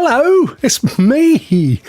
Hello, it's me,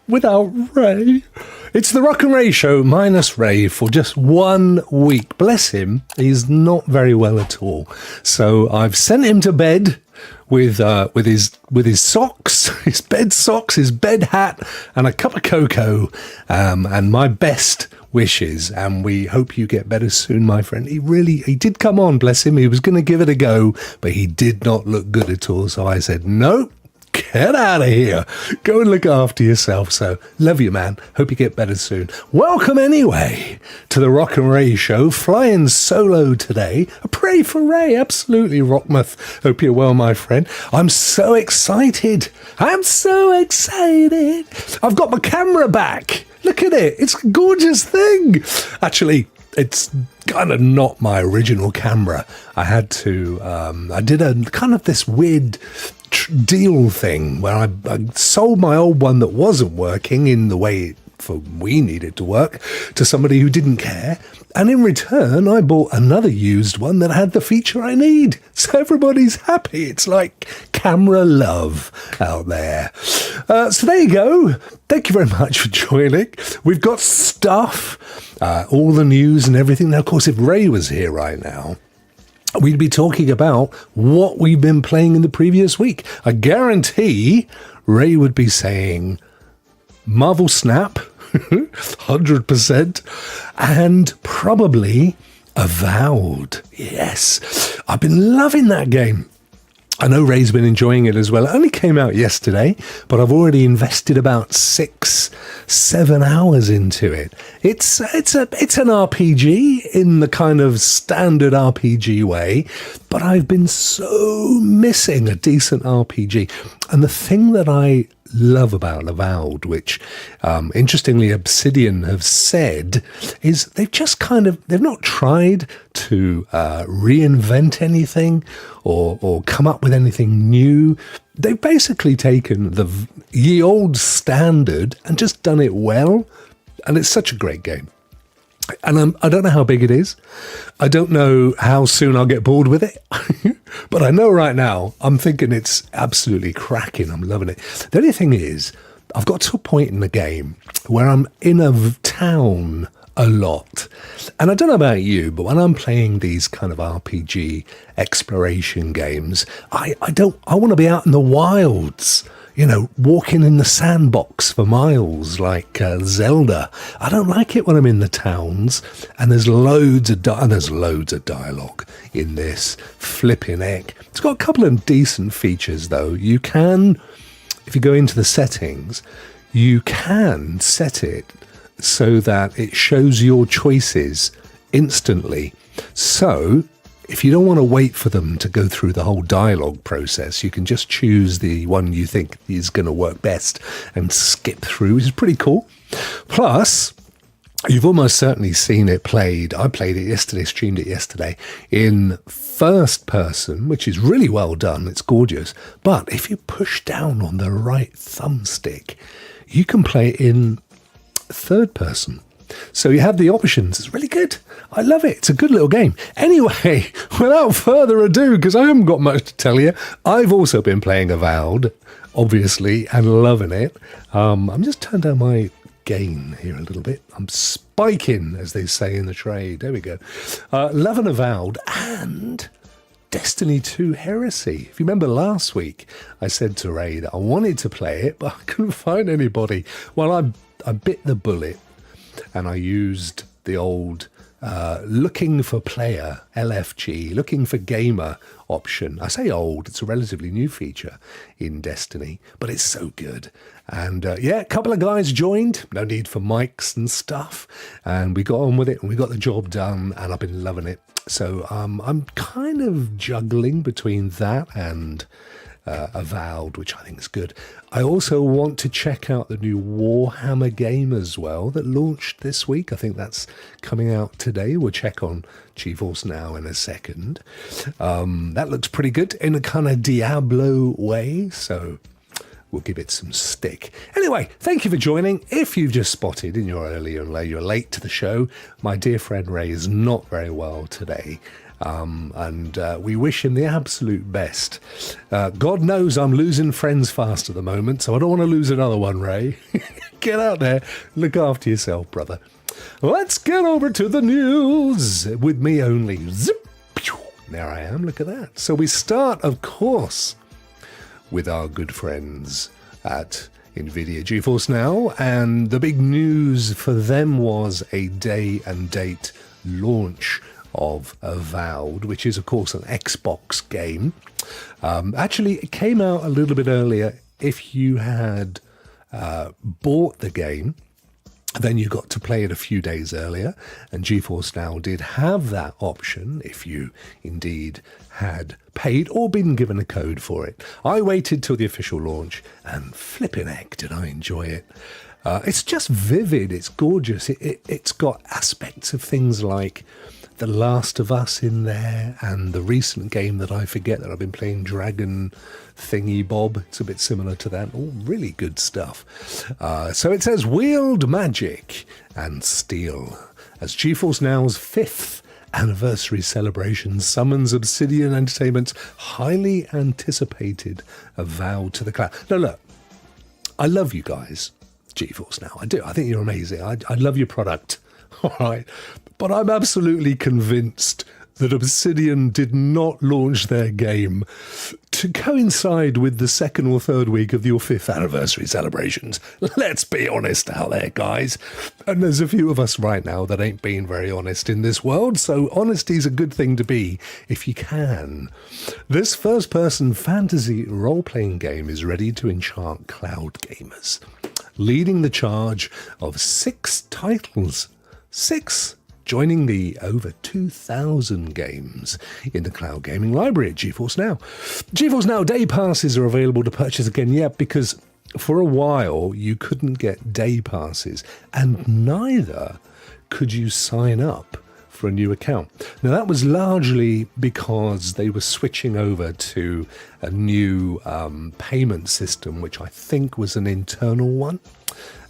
without Ray. It's the Rokk and Ray show minus Ray for just 1 week. Bless him, he's not very well at all. So I've sent him to bed with his socks, his bed socks, his bed hat, and a cup of cocoa, and my best wishes, and we hope you get better soon, my friend. He did come on, bless him. He was going to give it a go, but he did not look good at all. So I said, no, get out of here. Go and look after yourself. So love you, man. Hope you get better soon. Welcome anyway to the Rokk and Ray show. Flying solo today. I pray for Ray. Absolutely, Rockmuth. Hope you're well, my friend. I'm so excited. I'm so excited. I've got my camera back. Look at it. It's a gorgeous thing. Actually, it's kind of not my original camera. I had to, I did a kind of this weird deal thing where I sold my old one that wasn't working in the way we needed to work to somebody who didn't care. And in return, I bought another used one that had the feature I need. So everybody's happy. It's like camera love out there. So there you go. Thank you very much for joining. We've got stuff, all the news and everything. Now, of course, if Ray was here right now, we'd be talking about what we've been playing in the previous week. I guarantee Ray would be saying Marvel Snap, 100%, and probably Avowed. Yes, I've been loving that game. I know Ray's been enjoying it as well. It only came out yesterday, but I've already invested about 6-7 hours into it. It's an RPG in the kind of standard RPG way, but I've been so missing a decent RPG. And the thing that I love about Avowed, which interestingly Obsidian have said, is they've not tried to reinvent anything or come up with anything new. They've basically taken the ye old standard and just done it well, and it's such a great game. And I don't know how big it is. I don't know how soon I'll get bored with it. But I know right now, I'm thinking it's absolutely cracking. I'm loving it. The only thing is, I've got to a point in the game where I'm in a town a lot. And I don't know about you, but when I'm playing these kind of RPG exploration games, I want to be out in the wilds. You know, walking in the sandbox for miles like Zelda. I don't like it when I'm in the towns, and there's loads of dialogue in this flipping heck. It's got a couple of decent features though. You can, if you go into the settings, you can set it so that it shows your choices instantly. So if you don't want to wait for them to go through the whole dialogue process, you can just choose the one you think is going to work best and skip through, which is pretty cool. Plus, you've almost certainly seen it played. I played it yesterday, streamed it yesterday in first person, which is really well done. It's gorgeous. But if you push down on the right thumbstick, you can play it in third person. So you have the options. It's really good. I love it. It's a good little game. Anyway, without further ado, because I haven't got much to tell you, I've also been playing Avowed, obviously, and loving it. I'm just turning down my gain here a little bit. I'm spiking, as they say in the trade. There we go. Loving Avowed and Destiny 2 Heresy. If you remember last week, I said to Ray that I wanted to play it, but I couldn't find anybody. Well, I bit the bullet. And I used the old looking for player, LFG, looking for gamer option. I say old, it's a relatively new feature in Destiny, but it's so good. And a couple of guys joined, no need for mics and stuff. And we got on with it and we got the job done, and I've been loving it. So I'm kind of juggling between that and Avowed, which I think is good. I also want to check out the new Warhammer game as well that launched this week. I think that's coming out today. We'll check on GeForce NOW in a second. That looks pretty good in a kind of Diablo way, so we'll give it some stick. Anyway, thank you for joining. If you've just spotted and you're late to the show, my dear friend Ray is not very well today. and we wish him the absolute best. God knows I'm losing friends fast at the moment, so I don't want to lose another one, Ray. Get out there, look after yourself, brother. Let's get over to the news with me only. Zip, pew, there I am, look at that. So we start, of course, with our good friends at NVIDIA GeForce Now, and the big news for them was a day and date launch of Avowed, which is, of course, an Xbox game. Actually, it came out a little bit earlier. If you had bought the game, then you got to play it a few days earlier, and GeForce Now did have that option if you indeed had paid or been given a code for it. I waited till the official launch, and flipping heck did I enjoy it. It's just vivid, it's gorgeous, it's got aspects of things like The Last of Us in there, and the recent game that I forget that I've been playing, Dragon Thingy Bob. It's a bit similar to that. All really good stuff. So it says, wield magic and steel as GeForce Now's 5th anniversary celebration summons Obsidian Entertainment's highly anticipated Avowed to the cloud. Now look, I love you guys, GeForce Now. I do. I think you're amazing. I love your product. All right. But I'm absolutely convinced that Obsidian did not launch their game to coincide with the 2nd or 3rd week of your 5th anniversary celebrations. Let's be honest out there, guys. And there's a few of us right now that ain't being very honest in this world, so honesty's a good thing to be if you can. This first-person fantasy role-playing game is ready to enchant cloud gamers, leading the charge of 6 titles. 6 joining the over 2,000 games in the cloud gaming library at GeForce Now. GeForce Now Day Passes are available to purchase again, because for a while you couldn't get day passes, and neither could you sign up for a new account. Now that was largely because they were switching over to a new payment system, which I think was an internal one.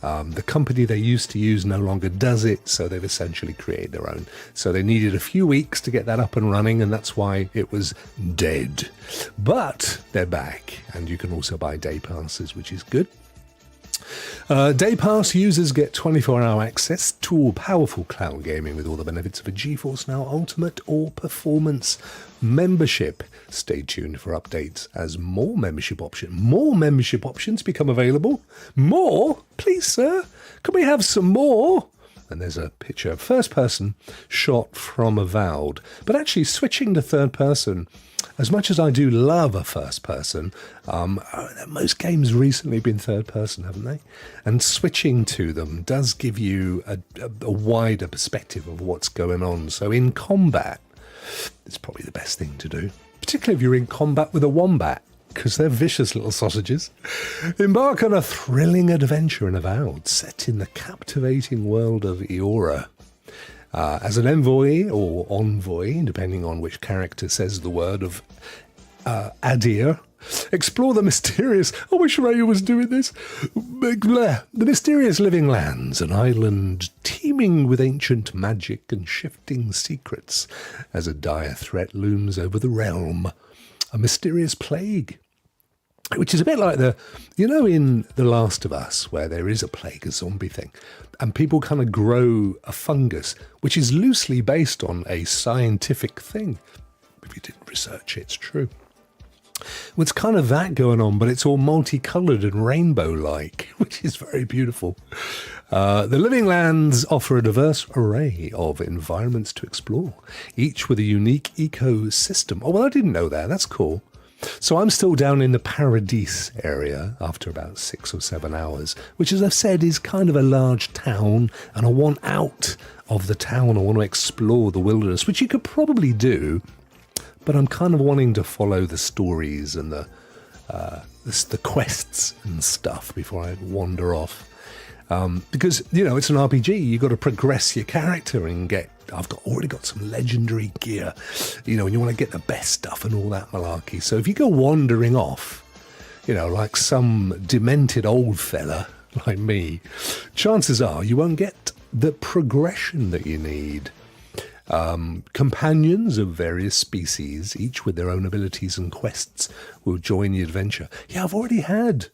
The company they used to use no longer does it, so they've essentially created their own. So they needed a few weeks to get that up and running, and that's why it was dead. But they're back, and you can also buy day passes, which is good. Day Pass users get 24-hour access to powerful cloud gaming with all the benefits of a GeForce Now Ultimate or Performance membership. Stay tuned for updates as more membership options become available. More? Please, sir. Can we have some more? And there's a picture, first person shot from Avowed. But actually switching to third person, as much as I do love a first person, most games recently been third person, haven't they? And switching to them does give you a wider perspective of what's going on. So in combat, it's probably the best thing to do, particularly if you're in combat with a wombat, because they're vicious little sausages. Embark on a thrilling adventure in Avowed, set in the captivating world of Eora. As an envoy or envoy, depending on which character says the word of Adir, explore the mysterious... I wish Ray was doing this. The mysterious living lands, an island teeming with ancient magic and shifting secrets, as a dire threat looms over the realm. A mysterious plague, which is a bit like in The Last of Us, where there is a plague, a zombie thing, and people kind of grow a fungus, which is loosely based on a scientific thing. If you didn't research it, it's true. Well, it's kind of that going on, but it's all multicoloured and rainbow-like, which is very beautiful. The Living Lands offer a diverse array of environments to explore, each with a unique ecosystem. Oh, well, I didn't know that. That's cool. So I'm still down in the Paradise area after about 6 or 7 hours, which, as I've said, is kind of a large town, and I want out of the town. I want to explore the wilderness, which you could probably do, but I'm kind of wanting to follow the stories and the quests and stuff before I wander off. Because, it's an RPG. You've got to progress your character and I've already got some legendary gear, and you want to get the best stuff and all that malarkey. So if you go wandering off, like some demented old fella like me, chances are you won't get the progression that you need. Companions of various species, each with their own abilities and quests, will join the adventure. Yeah, I've already had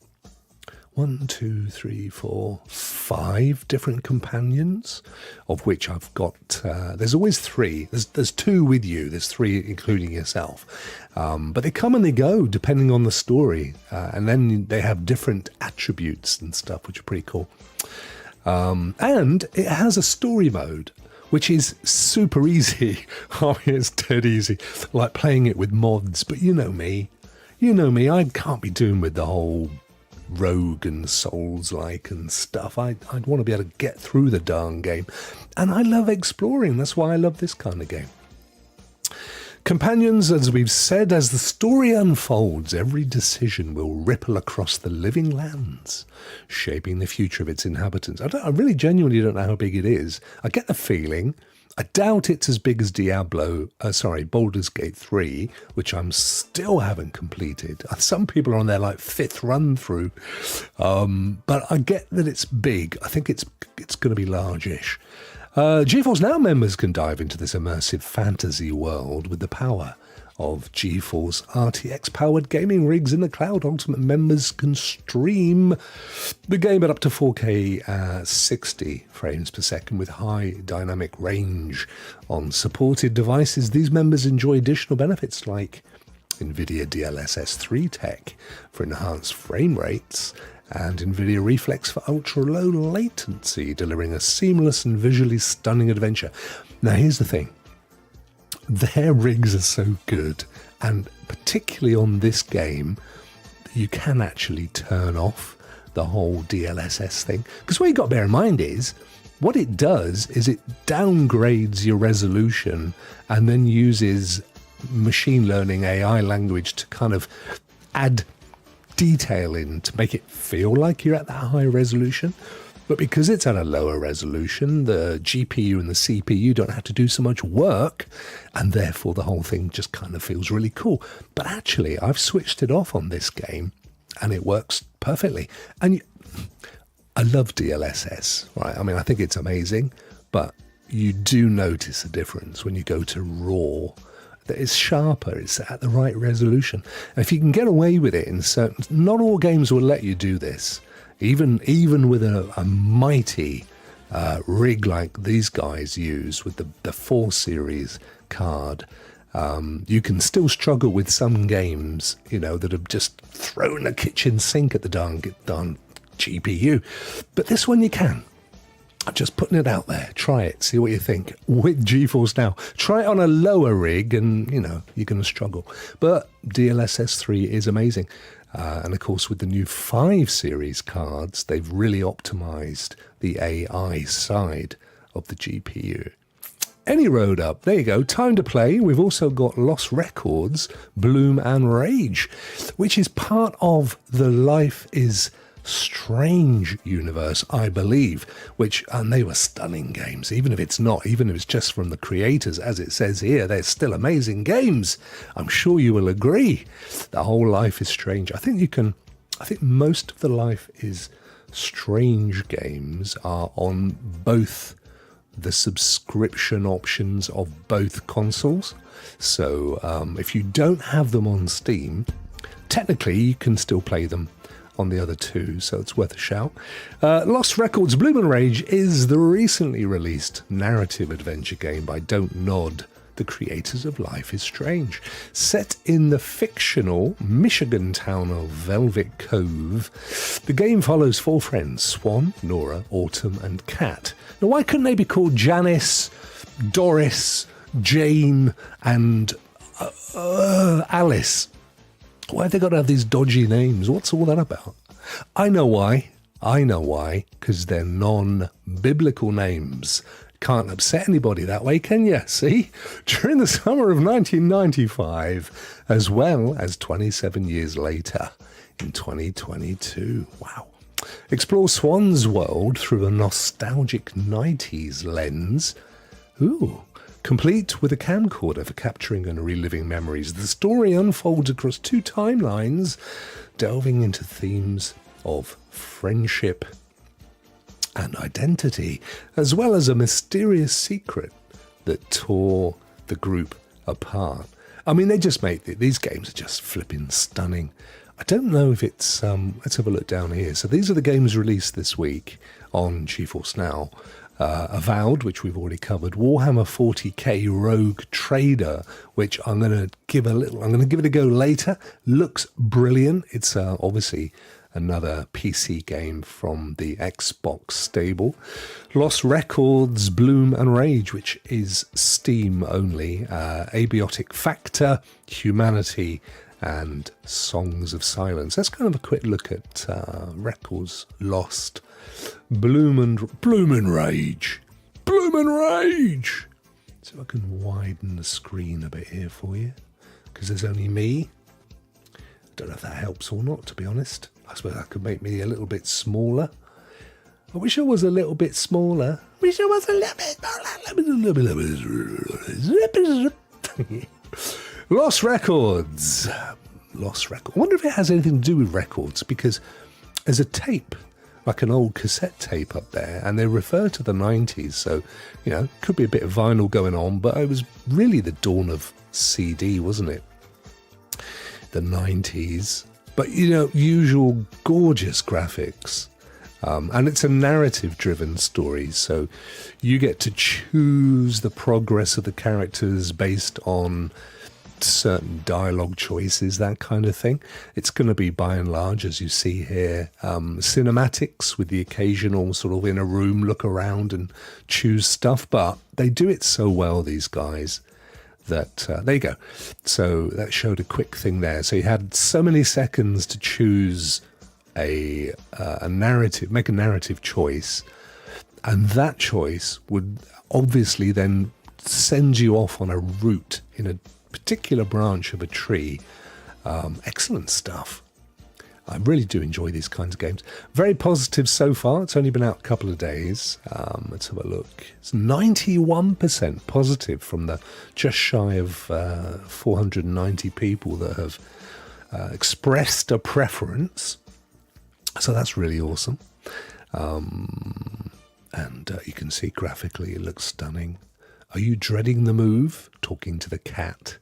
1, 2, 3, 4, 5 different companions, of which I've got, there's always 3. There's 2 with you, there's 3 including yourself. But they come and they go depending on the story. And then they have different attributes and stuff, which are pretty cool. And it has a story mode, which is super easy. I mean, it's dead easy, like playing it with mods. But you know me, I can't be doing with the whole rogue and souls-like and stuff. I'd want to be able to get through the darn game. And I love exploring. That's why I love this kind of game. Companions, as we've said, as the story unfolds, every decision will ripple across the living lands, shaping the future of its inhabitants. I really genuinely don't know how big it is. I get the feeling, I doubt it's as big as Baldur's Gate 3, which I'm still haven't completed. Some people are on their like 5th run through, but I get that it's big. I think it's going to be largish. GeForce NOW members can dive into this immersive fantasy world with the power of GeForce RTX-powered gaming rigs in the cloud. Ultimate members can stream the game at up to 4K 60 frames per second with high dynamic range. On supported devices, these members enjoy additional benefits like NVIDIA DLSS 3 tech for enhanced frame rates and NVIDIA Reflex for ultra-low latency, delivering a seamless and visually stunning adventure. Now, here's the thing. Their rigs are so good, and particularly on this game, you can actually turn off the whole DLSS thing. Because what you've got to bear in mind is, what it does is it downgrades your resolution and then uses machine learning AI language to kind of add detail in to make it feel like you're at that high resolution. But because it's at a lower resolution, the GPU and the CPU don't have to do so much work, and therefore the whole thing just kind of feels really cool. But actually, I've switched it off on this game, and it works perfectly. And I love DLSS, right? I mean, I think it's amazing, but you do notice a difference when you go to RAW. That it's sharper, it's at the right resolution. And if you can get away with it in certain, not all games will let you do this. Even with a mighty rig like these guys use with the 4 Series card, you can still struggle with some games, that have just thrown a kitchen sink at the darn GPU. But this one you can. I'm just putting it out there. Try it. See what you think. With GeForce NOW. Try it on a lower rig and, you're going to struggle. But DLSS 3 is amazing. And of course, with the new 5 Series cards, they've really optimized the AI side of the GPU. Any road up. There you go. Time to play. We've also got Lost Records, Bloom and Rage, which is part of the Life is Strange universe, I believe, and they were stunning games. Even if it's just from the creators, as it says here, they're still amazing games. I'm sure you will agree. The whole Life is Strange. I think most of the Life is Strange games are on both the subscription options of both consoles. So if you don't have them on Steam, technically you can still play them on the other 2, so it's worth a shout. Lost Records Bloom and Rage is the recently released narrative adventure game by Don't Nod, the creators of Life is Strange. Set in the fictional Michigan town of Velvet Cove, the game follows 4 friends, Swan, Nora, Autumn and Kat. Now, why couldn't they be called Janice, Doris, Jane and Alice? Why have they got to have these dodgy names? What's all that about? I know why. Because they're non-biblical names. Can't upset anybody that way, can you? See? During the summer of 1995, as well as 27 years later in 2022. Wow. Explore Swan's world through a nostalgic 90s lens. Ooh. Complete with a camcorder for capturing and reliving memories, the story unfolds across 2 timelines, delving into themes of friendship and identity, as well as a mysterious secret that tore the group apart. I mean, they just make these games are just flipping stunning. I don't know if it's let's have a look down here. So these are the games released this week on GeForce Now. Avowed, which we've already covered. Warhammer 40k Rogue Trader, which I'm going to give it a go later. Looks brilliant. It's obviously another PC game from the Xbox stable. Lost Records, Bloom and Rage, which is Steam only. Abiotic Factor, Humanity, and Songs of Silence. Let's kind of a quick look at Records, Lost, Bloom and Rage. Bloom and Rage! So I can widen the screen a bit here for you, because there's only me. I don't know if that helps or not, to be honest. I suppose I could make me a little bit smaller. I wish I was a little bit smaller. Lost Records. Lost Records. I wonder if it has anything to do with records, because there's a tape, like an old cassette tape up there, and they refer to the 90s, so, you know, could be a bit of vinyl going on, but it was really the dawn of CD, wasn't it? The 90s. But, you know, usual gorgeous graphics. And it's a narrative-driven story, so you get to choose the progress of the characters based on certain dialogue choices, that kind of thing. It's going to be, by and large, as you see here, cinematics with the occasional sort of in a room look around and choose stuff, but they do it so well, these guys, that there you go. So that showed a quick thing there. So you had so many seconds to choose a narrative, make a narrative choice, and that choice would obviously then send you off on a route in a particular branch of a tree. Excellent stuff. I really do enjoy these kinds of games. Very positive so far. It's only been out a couple of days. Let's have a look. It's 91% positive from the just shy of 490 people that have expressed a preference. So that's really awesome. And you can see graphically it looks stunning. Are you dreading the move? Talking to the cat.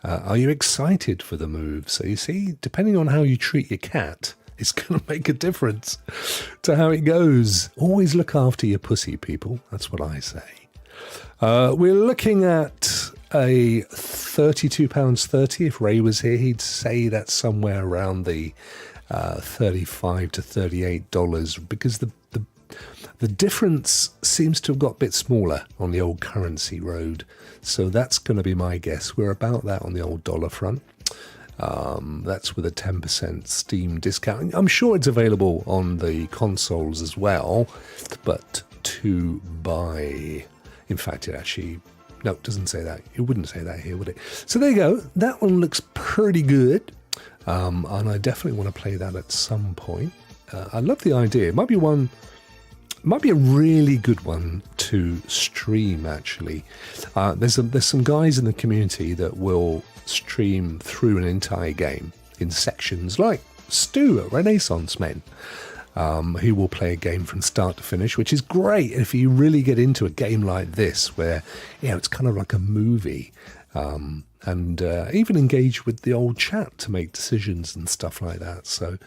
Are you excited for the move? So you see, depending on how you treat your cat, it's going to make a difference to how it goes. Always look after your pussy, people. That's what I say. We're looking at a £32.30. If Ray was here, he'd say that's somewhere around the $35 to $38, because the difference seems to have got a bit smaller on the old currency road. So that's going to be my guess. We're about that on the old dollar front. That's with a 10% Steam discount. I'm sure it's available on the consoles as well, but to buy. In fact, it actually, no, it doesn't say that. It wouldn't say that here, would it? So there you go. That one looks pretty good. And I definitely want to play that at some point. I love the idea. It might be a really good one to stream, actually. There's some guys in the community that will stream through an entire game in sections, like Stu at Renaissance Men. He will play a game from start to finish, which is great if you really get into a game like this, where, you know, it's kind of like a movie. And even engage with the old chat to make decisions and stuff like that. So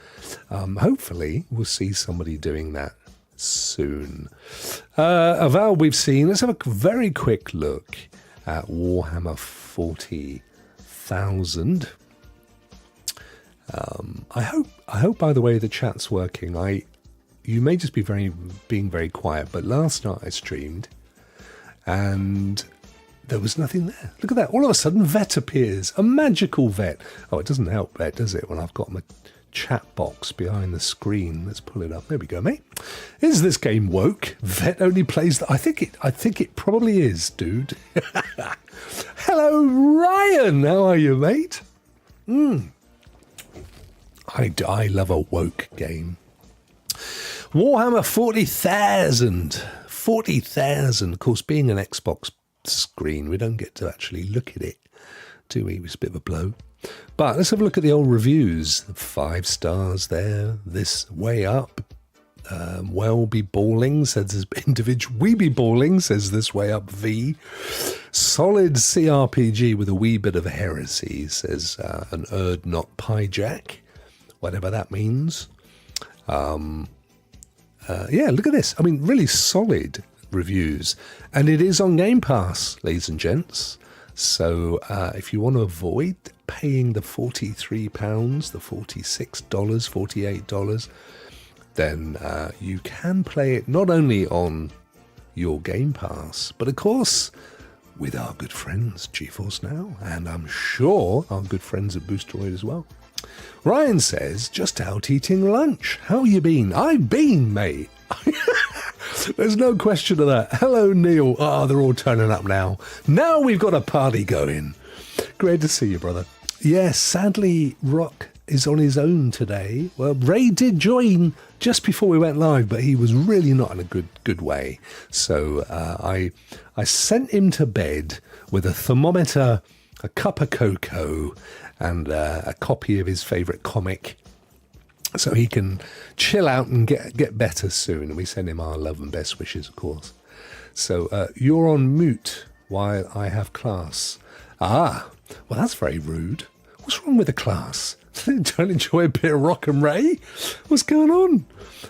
hopefully we'll see somebody doing that soon. Avowed we've seen. Let's have a very quick look at Warhammer 40,000. I hope by the way the chat's working. You may just be being very quiet, but last night I streamed and there was nothing there. Look at that. All of a sudden, Vet appears. A magical Vet. Oh, it doesn't help, Vet, does it, when I've got my chat box behind the screen? Let's pull it up. There we go, mate. Is this game woke? Vet only plays I think it probably is, dude. Hello, Ryan. How are you, mate? I love a woke game. Warhammer 40,000. 40,000. Of course, being an Xbox screen, we don't get to actually look at it, do we? It's a bit of a blow. But let's have a look at the old reviews. 5 stars there, this way up, Well be balling, says this individual. We be balling, says this way up V. Solid CRPG with a wee bit of heresy, says an Erd not Pyjack, whatever that means. Yeah, look at this. I mean, really solid reviews. And it is on Game Pass, ladies and gents. So if you want to avoid paying the £43, the $46, $48, then you can play it not only on your Game Pass, but of course with our good friends GeForce Now, and I'm sure our good friends at Boosteroid as well. Ryan says, just out eating lunch. How you been? I've been, mate. There's no question of that. Hello, Neil. Ah, they're all turning up now. Now we've got a party going. Great to see you, brother. Yes, sadly, Rokk is on his own today. Well, Ray did join just before we went live, but he was really not in a good way. So I sent him to bed with a thermometer, a cup of cocoa, and a copy of his favourite comic, so he can chill out and get better soon. And we send him our love and best wishes, of course. So you're on mute while I have class. Ah, well, that's very rude. What's wrong with the class? Don't enjoy a bit of Rokk and Ray? What's going on?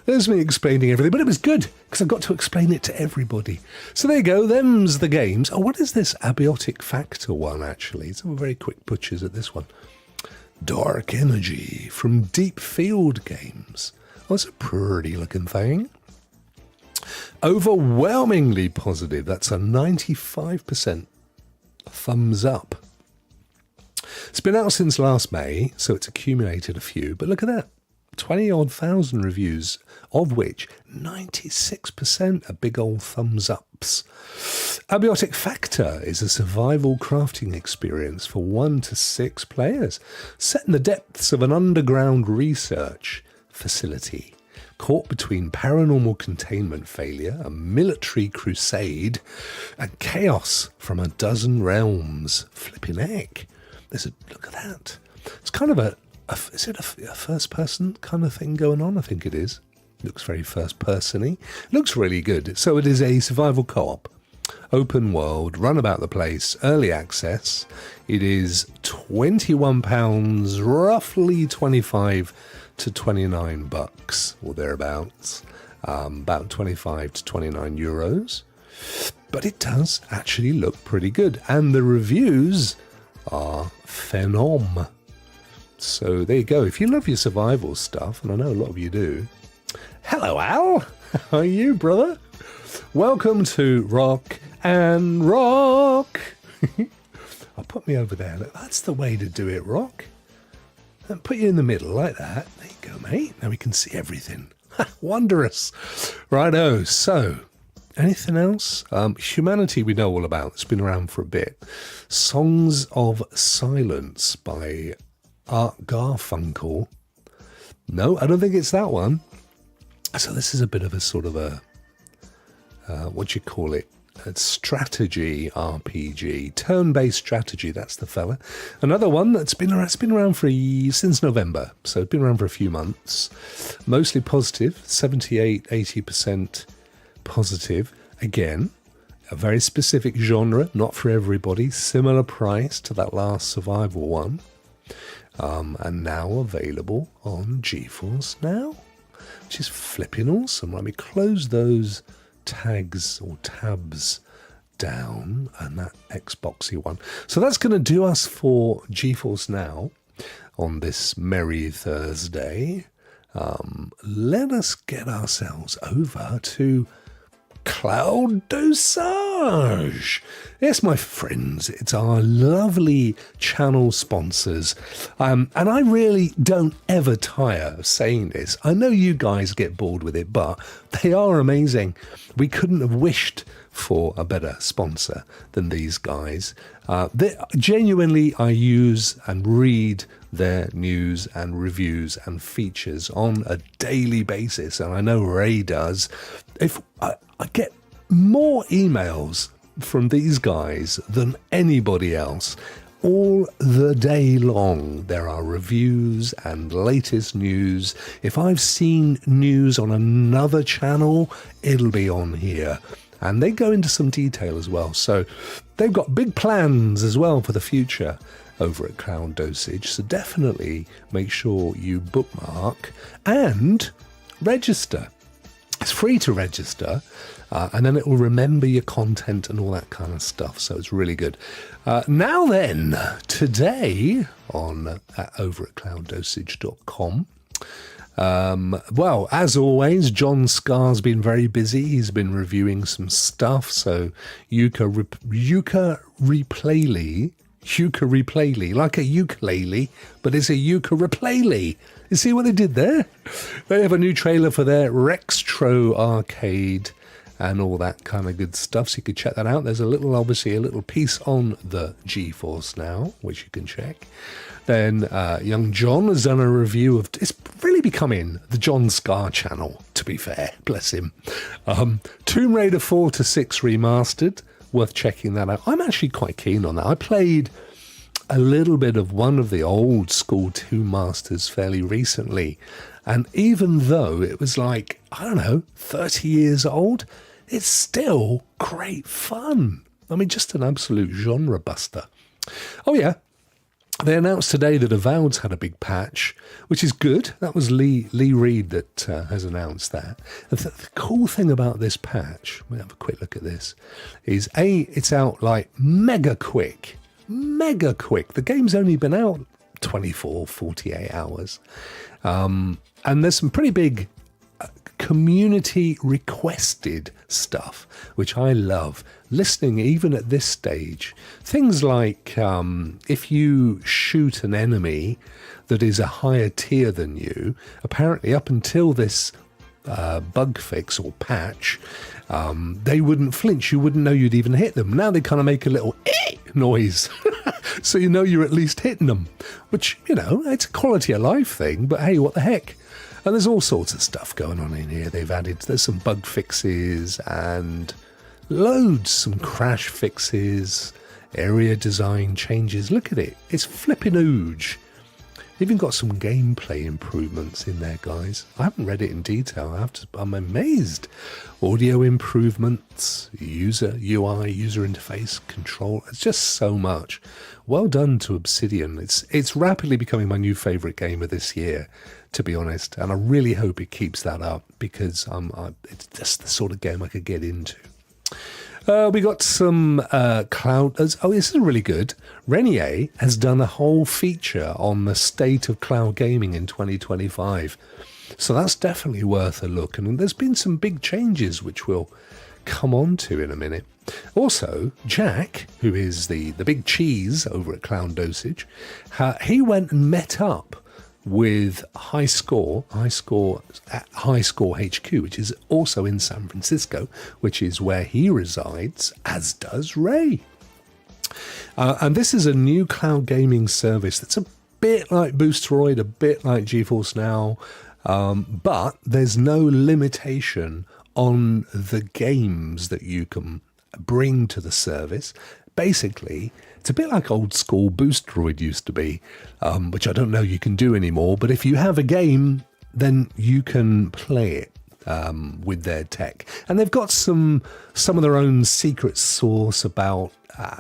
There's me explaining everything, but it was good because I got to explain it to everybody. So there you go. Them's the games. Oh, what is this abiotic factor one, actually? It's a very quick butchers at this one. Dark Energy from Deep Field Games. Oh, it's a pretty looking thing. Overwhelmingly positive. That's a 95% thumbs up. It's been out since last May, so it's accumulated a few, but look at that. 20-odd thousand reviews, of which 96% are big old thumbs ups. Abiotic Factor is a survival crafting experience for 1 to 6 players, set in the depths of an underground research facility. Caught between paranormal containment failure, a military crusade, and chaos from a dozen realms. Flipping heck. Look at that. It's kind of is it a first person kind of thing going on? I think it is. Looks very first person-y. Looks really good. So it is a survival co-op, open world, run about the place, early access. It is £21, roughly 25 to 29 bucks or thereabouts, about 25 to 29 euros. But it does actually look pretty good, and the reviews are phenom. So there you go. If you love your survival stuff, and I know a lot of you do. Hello, Al. How are you, brother? Welcome to Rokk and Rokk. I'll put me over there. Look, that's the way to do it, Rokk. And put you in the middle like that. There you go, mate. Now we can see everything. Wondrous. Righto. So, anything else? Humanity we know all about. It's been around for a bit. Songs of Silence by Art Garfunkel. No, I don't think it's that one. So this is a bit of a sort of a, what do you call it? A strategy RPG, turn-based strategy. That's the fella. Another one that's been around since November, so it's been around for a few months. Mostly positive, 78-80% positive. Again, a very specific genre, not for everybody. Similar price to that last survival one, and now available on GeForce Now, which is flipping awesome. Let me close those tags or tabs down, and that Xboxy one. So that's going to do us for GeForce Now on this merry Thursday. Let us get ourselves over to Cloud Dosage. Yes, my friends, it's our lovely channel sponsors. And I really don't ever tire of saying this. I know you guys get bored with it, but they are amazing. We couldn't have wished for a better sponsor than these guys. Genuinely, I use and read their news and reviews and features on a daily basis, and I know Ray does. If I get more emails from these guys than anybody else, all the day long. There are reviews and latest news. If I've seen news on another channel, it'll be on here. And they go into some detail as well. So they've got big plans as well for the future over at Cloud Dosage. So definitely make sure you bookmark and register. It's free to register, and then it will remember your content and all that kind of stuff. So it's really good. Now then, today on over at clouddosage.com, well, as always, John Scar's been very busy. He's been reviewing some stuff. So Yuka Replay, like a ukulele, but it's a Yuka Replay. You see what they did there? They have a new trailer for their Rextro arcade and all that kind of good stuff, so you could check that out. There's obviously a little piece on the GeForce Now, which you can check. Then young John has done a review of, it's really becoming the John Scar channel, to be fair, bless him. Tomb Raider 4 to 6 remastered, worth checking that out. I'm actually quite keen on that. I played a little bit of one of the old school Tomb Masters fairly recently, and even though it was like, I don't know, 30 years old, it's still great fun. I mean, just an absolute genre buster. Oh yeah, they announced today that Avowed's had a big patch, which is good. That was Lee Reed that has announced that. And the cool thing about this patch, we'll have a quick look at this, is it's out like mega quick. The game's only been out 24, 48 hours. And there's some pretty big community requested stuff, which I love. Listening even at this stage, things like if you shoot an enemy that is a higher tier than you, apparently up until this bug fix or patch, they wouldn't flinch. You wouldn't know you'd even hit them. Now they kind of make a little noise so you know you're at least hitting them, which, you know, it's a quality of life thing, but hey, what the heck. And there's all sorts of stuff going on in here. There's some bug fixes and some crash fixes, area design changes. Look at it, it's flipping huge. Even got some gameplay improvements in there, guys. I haven't read it in detail. I'm amazed. Audio improvements, user UI, user interface, control. It's just so much. Well done to Obsidian. It's rapidly becoming my new favorite game of this year, to be honest. And I really hope it keeps that up, because it's just the sort of game I could get into. We got some cloud. Oh, this is really good. Renier has done a whole feature on the state of cloud gaming in 2025. So that's definitely worth a look. And there's been some big changes, which we'll come on to in a minute. Also, Jack, who is the big cheese over at Cloud Dosage, he went and met up with High Score HQ, which is also in San Francisco, which is where he resides, as does Ray. And this is a new cloud gaming service that's a bit like Boosteroid, a bit like GeForce Now, but there's no limitation on the games that you can bring to the service. Basically, it's a bit like old school Boosteroid used to be, which I don't know you can do anymore, but if you have a game, then you can play it with their tech. And they've got some of their own secret sauce about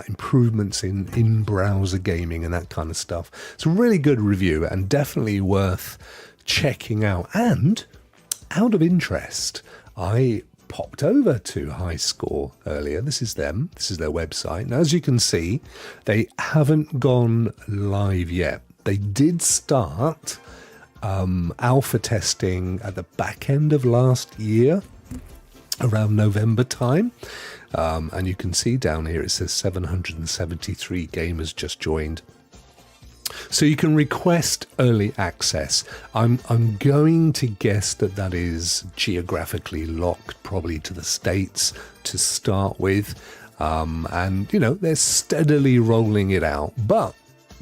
improvements in browser gaming and that kind of stuff. It's a really good review and definitely worth checking out. And out of interest, I popped over to High Score earlier. This is them. This is their website. Now, as you can see, they haven't gone live yet. They did start alpha testing at the back end of last year, around November time. And you can see down here it says 773 gamers just joined. So you can request early access. I'm going to guess that is geographically locked, probably to the States to start with. And, you know, they're steadily rolling it out. But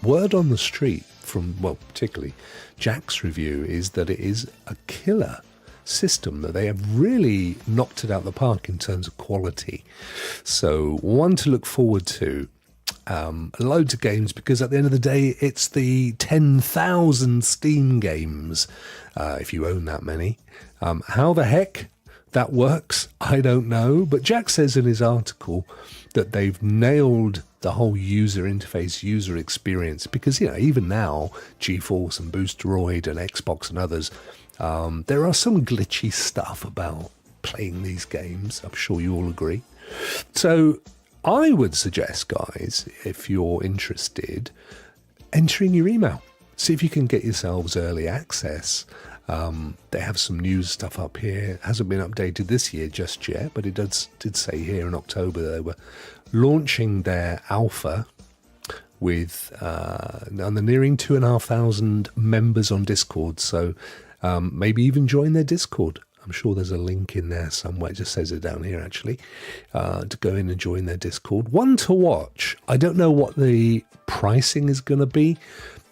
word on the street from, well, particularly Jack's review, is that it is a killer system, that they have really knocked it out of the park in terms of quality. So one to look forward to. loads of games, because at the end of the day, it's the 10,000 Steam games, if you own that many. How the heck that works, I don't know. But Jack says in his article that they've nailed the whole user interface, user experience, because, you know, even now, GeForce and Boosteroid and Xbox and others, there are some glitchy stuff about playing these games. I'm sure you all agree. So I would suggest, guys, if you're interested, entering your email. See if you can get yourselves early access. They have some news stuff up here. It hasn't been updated this year just yet, but it did say here in October they were launching their alpha with, and they're nearing 2,500 members on Discord. So maybe even join their Discord. I'm sure there's a link in there somewhere. It just says it down here, actually, to go in and join their Discord. One to watch. I don't know what the pricing is going to be.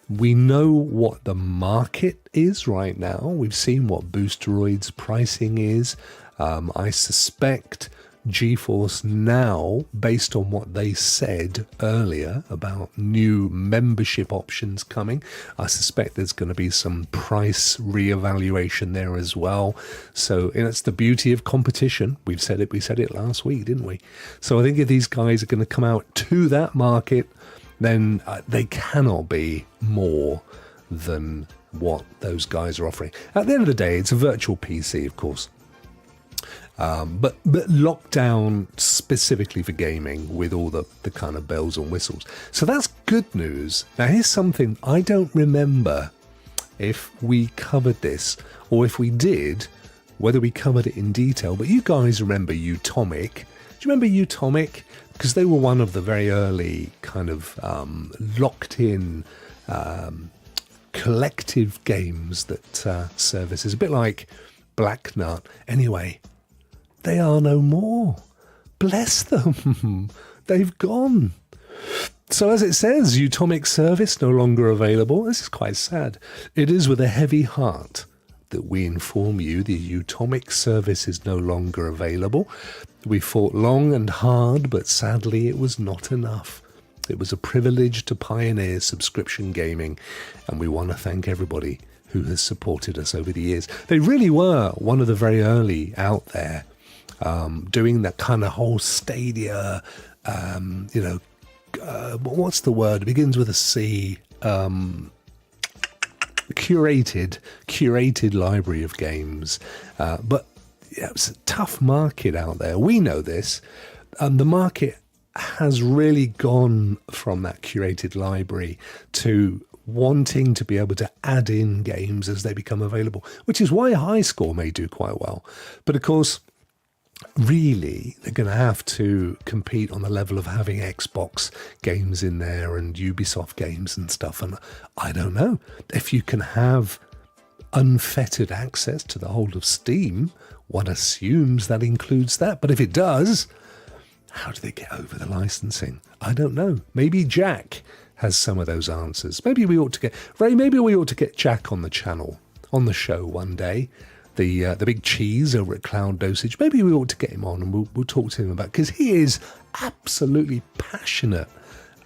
We know what the market is right now. We've seen what Boosteroid's pricing is. I suspect GeForce Now, based on what they said earlier about new membership options coming, I suspect there's going to be some price reevaluation there as well. So it's the beauty of competition. We said it last week, didn't we? So I think if these guys are going to come out to that market, then they cannot be more than what those guys are offering. At the end of the day, it's a virtual PC, of course. But locked down specifically for gaming with all the kind of bells and whistles. So that's good news. Now, here's something I don't remember if we covered this, or if we did, whether we covered it in detail. But you guys remember Utomic. Do you remember Utomic? Because they were one of the very early kind of locked-in collective games that services, a bit like Black Nut. Anyway, they are no more. Bless them. They've gone. So as it says, Utomic service no longer available. This is quite sad. It is with a heavy heart that we inform you the Utomic service is no longer available. We fought long and hard, but sadly it was not enough. It was a privilege to pioneer subscription gaming, and we want to thank everybody who has supported us over the years. They really were one of the very early out there, doing that kind of whole Stadia, what's the word? It begins with a C. Curated library of games. But yeah, it's a tough market out there. We know this. The market has really gone from that curated library to wanting to be able to add in games as they become available, which is why High Score may do quite well. But of course, really, they're going to have to compete on the level of having Xbox games in there and Ubisoft games and stuff. And I don't know if you can have unfettered access to the whole of Steam. One assumes that includes that. But if it does, how do they get over the licensing? I don't know. Maybe Jack has some of those answers. Maybe we ought to get Jack on the channel, on the show one day. The big cheese over at Cloud Dosage. Maybe we ought to get him on and we'll talk to him about, because he is absolutely passionate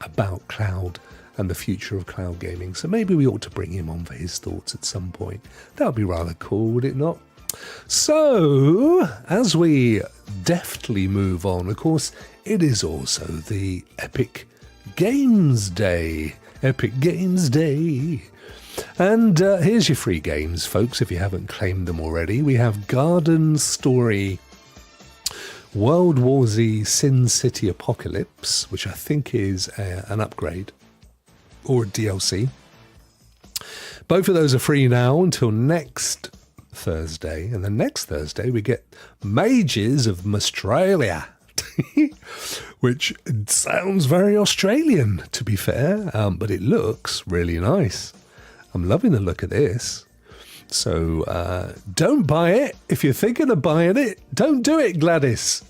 about cloud and the future of cloud gaming. So maybe we ought to bring him on for his thoughts at some point. That would be rather cool, would it not? So, as we deftly move on, of course, it is also the Epic Games Day. Epic Games Day. And here's your free games, folks, if you haven't claimed them already. We have Garden Story, World War Z Sin City Apocalypse, which I think is an upgrade or a DLC. Both of those are free now until next Thursday. And then next Thursday we get Mages of Australia, which sounds very Australian, to be fair, but it looks really nice. I'm loving the look of this. So don't buy it. If you're thinking of buying it, don't do it, Gladys.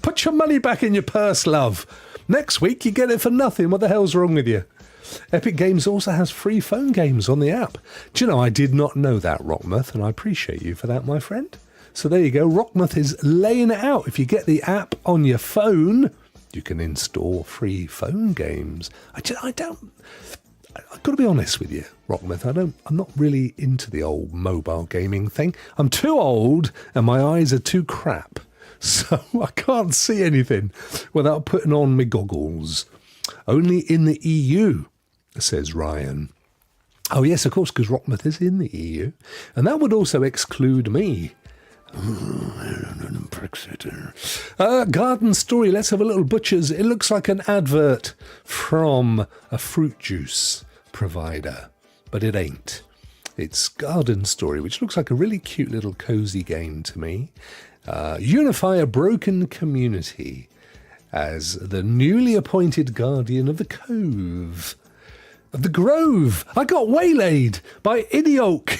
Put your money back in your purse, love. Next week you get it for nothing. What the hell's wrong with you? Epic Games also has free phone games on the app. Do you know, I did not know that, Rockmuth, and I appreciate you for that, my friend. So there you go. Rockmuth is laying it out. If you get the app on your phone, You can install free phone games. I've got to be honest with you, Rockmouth. I'm not really into the old mobile gaming thing. I'm too old and my eyes are too crap. So I can't see anything without putting on my goggles. Only in the EU, says Ryan. Oh, yes, of course, because Rockmouth is in the EU. And that would also exclude me. Garden story. Let's have a little butcher's. It looks like an advert from a fruit juice provider, but it ain't. It's Garden Story, which looks like a really cute little cozy game to me. Unify a broken community as the newly appointed guardian of the cove. Of the grove. I got waylaid by Idioke.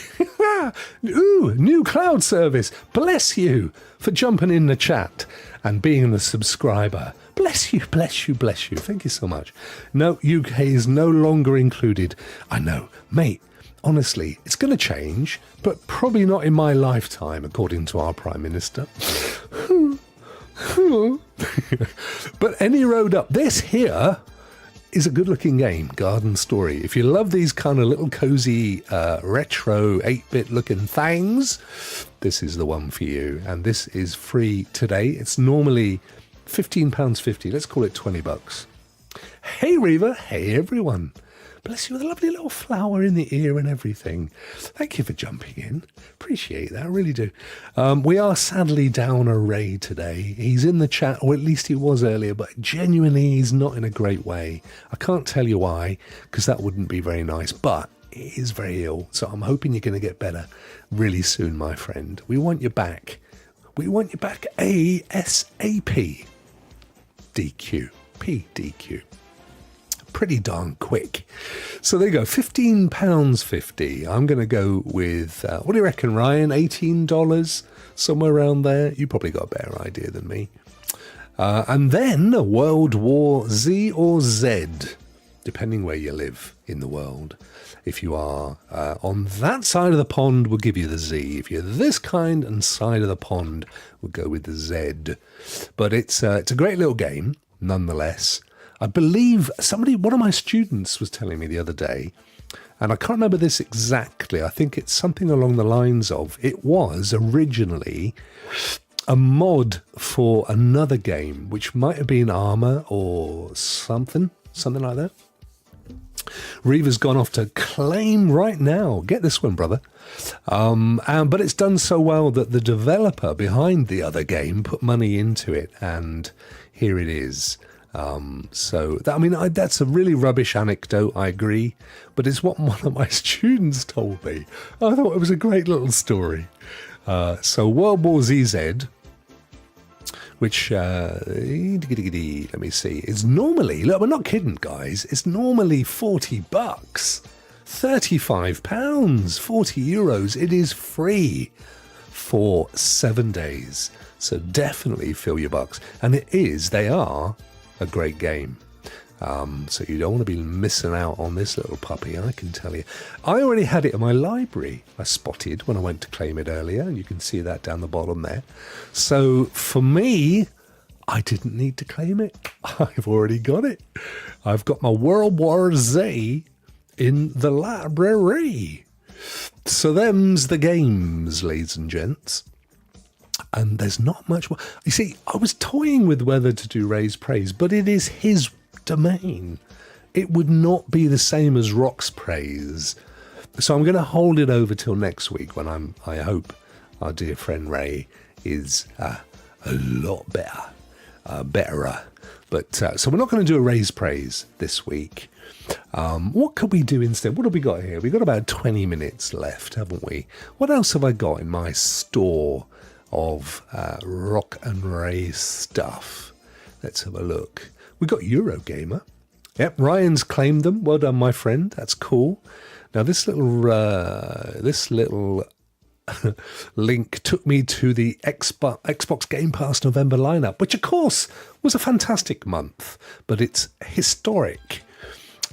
Ooh, new cloud service. Bless you for jumping in the chat and being a subscriber. Bless you, bless you, bless you. Thank you so much. No, UK is no longer included. I know, mate. Honestly, it's going to change, but probably not in my lifetime, according to our Prime Minister. But any road up, this here is a good-looking game, Garden Story. If you love these kind of little cozy, retro, 8-bit looking things, this is the one for you. And this is free today. It's normally £15.50. Let's call it $20. Hey, Reva. Hey, everyone. Bless you with a lovely little flower in the ear and everything. Thank you for jumping in. Appreciate that, I really do. We are sadly down a Ray today. He's in the chat, or at least he was earlier, but genuinely he's not in a great way. I can't tell you why, because that wouldn't be very nice, but he is very ill. So I'm hoping you're going to get better really soon, my friend. We want you back. We want you back ASAP. DQ. PDQ. Pretty darn quick. So there you go, £15.50. I'm going to go with, what do you reckon, Ryan? $18? Somewhere around there? You probably got a better idea than me. And then World War Z or Z, depending where you live in the world. If you are on that side of the pond, we'll give you the Z. If you're this kind and side of the pond, we'll go with the Z. But it's a great little game, nonetheless. I believe one of my students was telling me the other day, and I can't remember this exactly. I think it's something along the lines of, it was originally a mod for another game, which might have been Armour or something like that. Reva's gone off to claim right now. Get this one, brother. But it's done so well that the developer behind the other game put money into it, and here it is. That's a really rubbish anecdote, I agree, but it's what one of my students told me. I thought it was a great little story. So World War ZZ, which, let me see, is normally, look, we're not kidding, guys, it's normally $40, £35, 40 euros. It is free for 7 days. So definitely fill your bucks. And they are a great game. So you don't want to be missing out on this little puppy, I can tell you. I already had it in my library, I spotted when I went to claim it earlier, and you can see that down the bottom there. So for me, I didn't need to claim it. I've already got it. I've got my World War Z in the library. So them's the games, ladies and gents. And there's not much more. You see, I was toying with whether to do Ray's Praise, but it is his domain. It would not be the same as Rokk's Praise. So I'm going to hold it over till next week when I hope our dear friend Ray is a lot better. But so we're not going to do a Ray's Praise this week. What could we do instead? What have we got here? We've got about 20 minutes left, haven't we? What else have I got in my store of Rokk and Ray stuff? Let's have a look. We got Eurogamer. Yep, Ryan's claimed them. Well done, my friend. That's cool. Now this little link took me to the Xbox Game Pass November lineup, which of course was a fantastic month, but it's historic.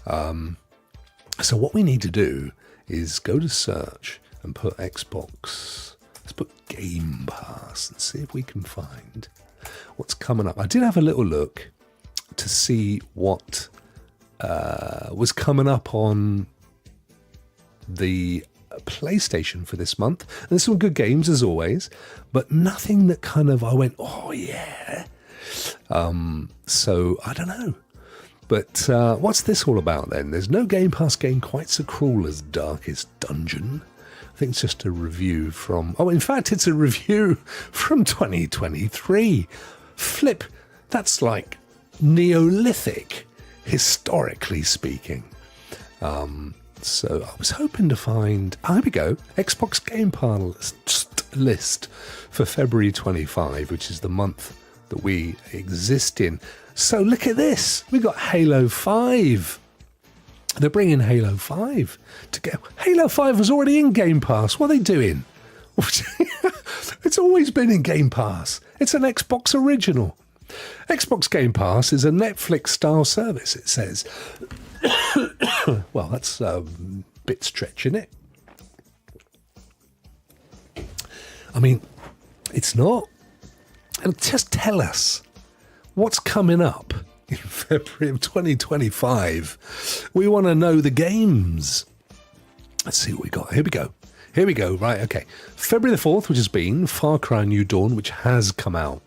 So what we need to do is go to search and put Xbox. Let's put Game Pass and see if we can find what's coming up. I did have a little look. to see what was coming up on the PlayStation for this month. And there's some good games as always, but nothing that kind of I went, oh yeah. So I don't know. But what's this all about then? There's no Game Pass game quite so cruel as Darkest Dungeon. I think it's just a review from... Oh, in fact, it's a review from 2023. Flip, that's like Neolithic, historically speaking. So I was hoping to find... Oh, here we go. Xbox Game Pass list for February 25, which is the month that we exist in. So look at this. We got Halo 5. They're bringing Halo 5 to go. Halo 5 was already in Game Pass. What are they doing? It's always been in Game Pass. It's an Xbox original. Xbox Game Pass is a Netflix-style service, it says. Well, that's a bit stretching it. I mean, it's not. It'll just tell us what's coming up in February of 2025. We want to know the games. Let's see what we got. Here we go. Here we go. Right, okay. February the 4th, which has been Far Cry New Dawn, which has come out.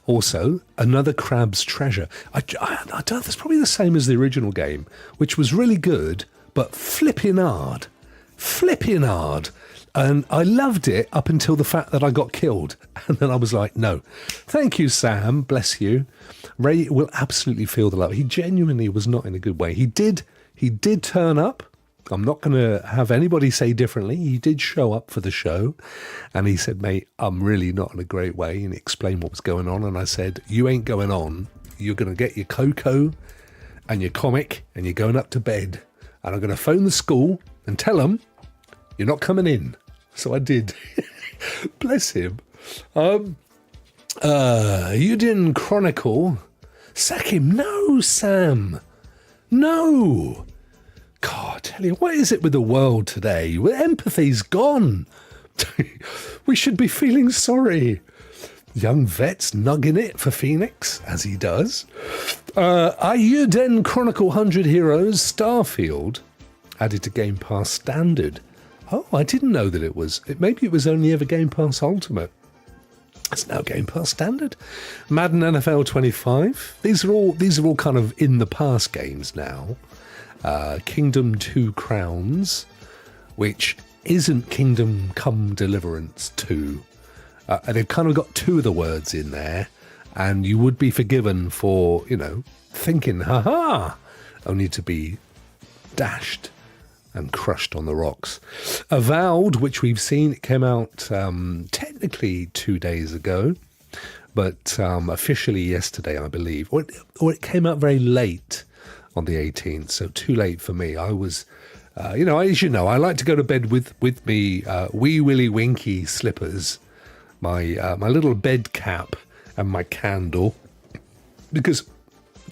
Also, Another Crab's Treasure. I don't know, that's probably the same as the original game, which was really good, but flipping hard. Flipping hard. And I loved it up until the fact that I got killed. And then I was like, no. Thank you, Sam. Bless you. Ray will absolutely feel the love. He genuinely was not in a good way. He did turn up. I'm not going to have anybody say differently. He did show up for the show. And he said, mate, I'm really not in a great way. And he explained what was going on. And I said, you ain't going on. You're going to get your cocoa and your comic and you're going up to bed. And I'm going to phone the school and tell them you're not coming in. So I did. Bless him. Udin Chronicle. Sack him. No, Sam. No. God, I tell you, what is it with the world today? Well, empathy's gone. We should be feeling sorry. Young vet's nugging it for Phoenix, as he does. Ayuden Chronicle 100 Heroes Starfield added to Game Pass Standard. Oh, I didn't know that it was. Maybe it was only ever Game Pass Ultimate. It's now Game Pass Standard. Madden NFL 25. These are all kind of in the past games now. Kingdom 2 Crowns, which isn't Kingdom Come Deliverance 2. They've kind of got two of the words in there, and you would be forgiven for, thinking, ha-ha, only to be dashed and crushed on the rocks. Avowed, which we've seen, it came out technically 2 days ago, but officially yesterday, I believe. Or it came out very late on the 18th, so too late for me. I was, as you know, I like to go to bed with me wee willy winky slippers, my little bed cap and my candle, because,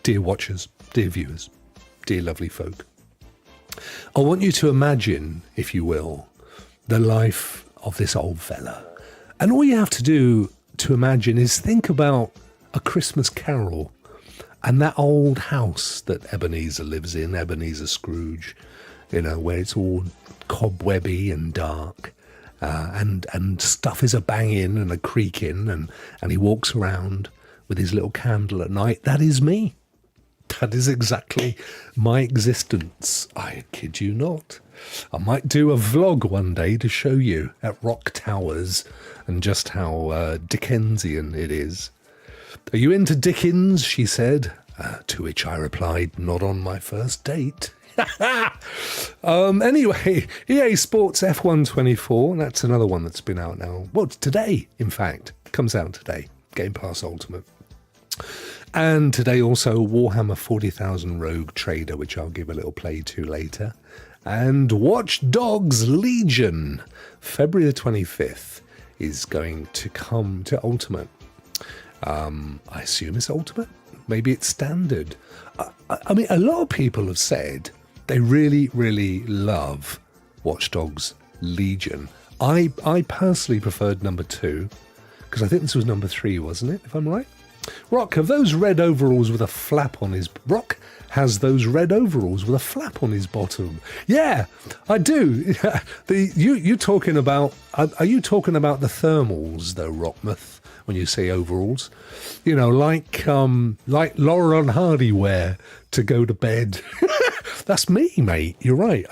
dear watchers, dear viewers, dear lovely folk, I want you to imagine, if you will, the life of this old fella. And all you have to do to imagine is think about A Christmas Carol and that old house that Ebenezer lives in, Ebenezer Scrooge, where it's all cobwebby and dark, and stuff is a banging and a creaking, and he walks around with his little candle at night. That is me. That is exactly my existence. I kid you not. I might do a vlog one day to show you at Rokk Towers and just how Dickensian it is. Are you into Dickens? She said, to which I replied, not on my first date. Anyway, EA Sports F1 24, that's another one that's been out now. Well, today, in fact, comes out today. Game Pass Ultimate. And today also Warhammer 40,000 Rogue Trader, which I'll give a little play to later. And Watch Dogs Legion, February the 25th, is going to come to Ultimate. I assume it's Ultimate. Maybe it's Standard. I mean, a lot of people have said they really, really love Watch Dogs Legion. I personally preferred number 2, because I think this was number 3, wasn't it, if I'm right? Rokk, have those red overalls with a flap on his... Rokk has those red overalls with a flap on his bottom. Yeah, I do. You talking about... Are you talking about the thermals, though, Rockmouth, when you say overalls? You know, like Laurel and Hardy wear to go to bed. That's me, mate. You're right.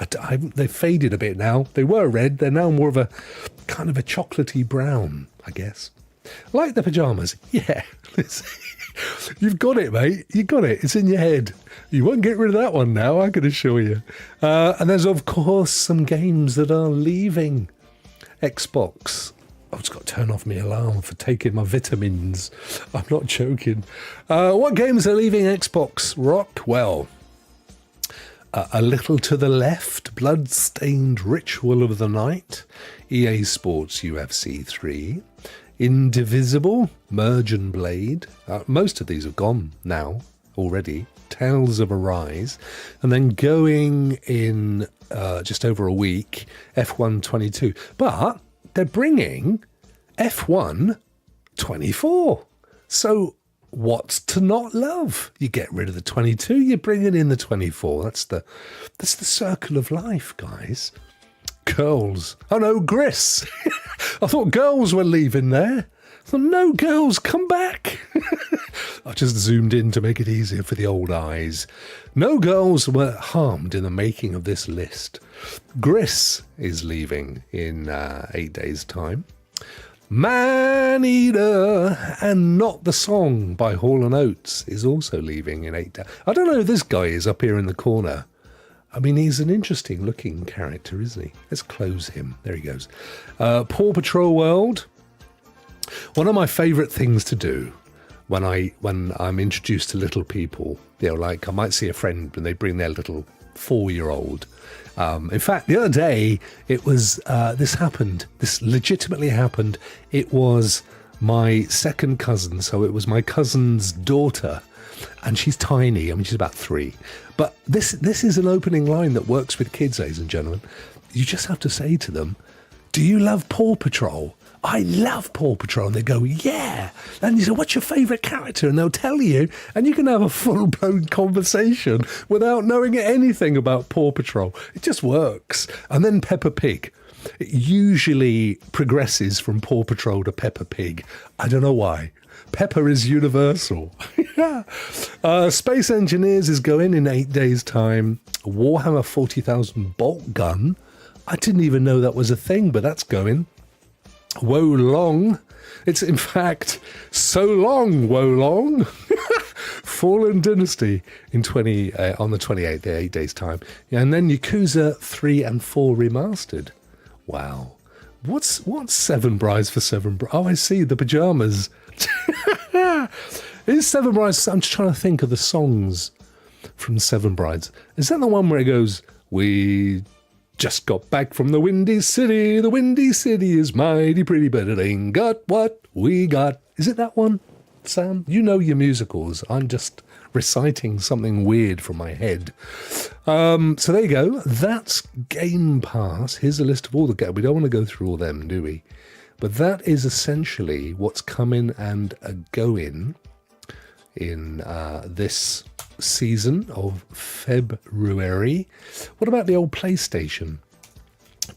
They've faded a bit now. They were red. They're now more of a kind of a chocolatey brown, I guess. Like the pyjamas. Yeah. You've got it, mate. You got it. It's in your head. You won't get rid of that one now, I can assure you. And there's, of course, some games that are leaving Xbox. I've just got to turn off my alarm for taking my vitamins. I'm not joking. What games are leaving Xbox, Rokk? Well, A Little to the Left, Bloodstained Ritual of the Night, EA Sports UFC 3, Indivisible, Merge and Blade. Most of these are gone now already. Tales of Arise. And then going in just over a week, F1 22. But they're bringing F1 24. So what's to not love? You get rid of the 22, you bring it in the 24. That's the circle of life, guys. Girls. Oh no, Gris. I thought girls were leaving there. I thought, no, girls, come back. I just zoomed in to make it easier for the old eyes. No girls were harmed in the making of this list. Gris is leaving in 8 days' time. Man Eater and Not the Song by Hall & Oates is also leaving in 8 days. I don't know who this guy is up here in the corner. I mean, he's an interesting looking character, isn't he? Let's close him. There he goes. Paw Patrol World. One of my favourite things to do when I'm introduced to little people, you know, like I might see a friend and they bring their little 4-year-old. In fact, the other day, it was, this happened. This legitimately happened. It was my second cousin. So it was my cousin's daughter. And she's tiny. I mean, she's about 3. But this is an opening line that works with kids, ladies and gentlemen. You just have to say to them, do you love Paw Patrol? I love Paw Patrol. And they go, yeah. And you say, what's your favourite character? And they'll tell you. And you can have a full-blown conversation without knowing anything about Paw Patrol. It just works. And then Peppa Pig. It usually progresses from Paw Patrol to Peppa Pig. I don't know why. Pepper is universal. Space Engineers is going in 8 days' time. Warhammer 40,000 bolt gun. I didn't even know that was a thing, but that's going. Wo Long. It's in fact so long, Wo Long. Fallen Dynasty in on the 28th, 8 days' time. Yeah, and then Yakuza 3 and 4 remastered. Wow. What's 7 Brides for 7 Brides? Oh, I see, the pyjamas. Is 7 Brides... I'm just trying to think of the songs from 7 Brides. Is that the one where it goes, we just got back from the Windy City. The Windy City is mighty pretty, but it ain't got what we got. Is it that one, Sam? You know your musicals. I'm just reciting something weird from my head. So there you go. That's Game Pass. Here's a list of all the games. We don't want to go through all them, do we? But that is essentially what's coming and going in this season of February. What about the old PlayStation?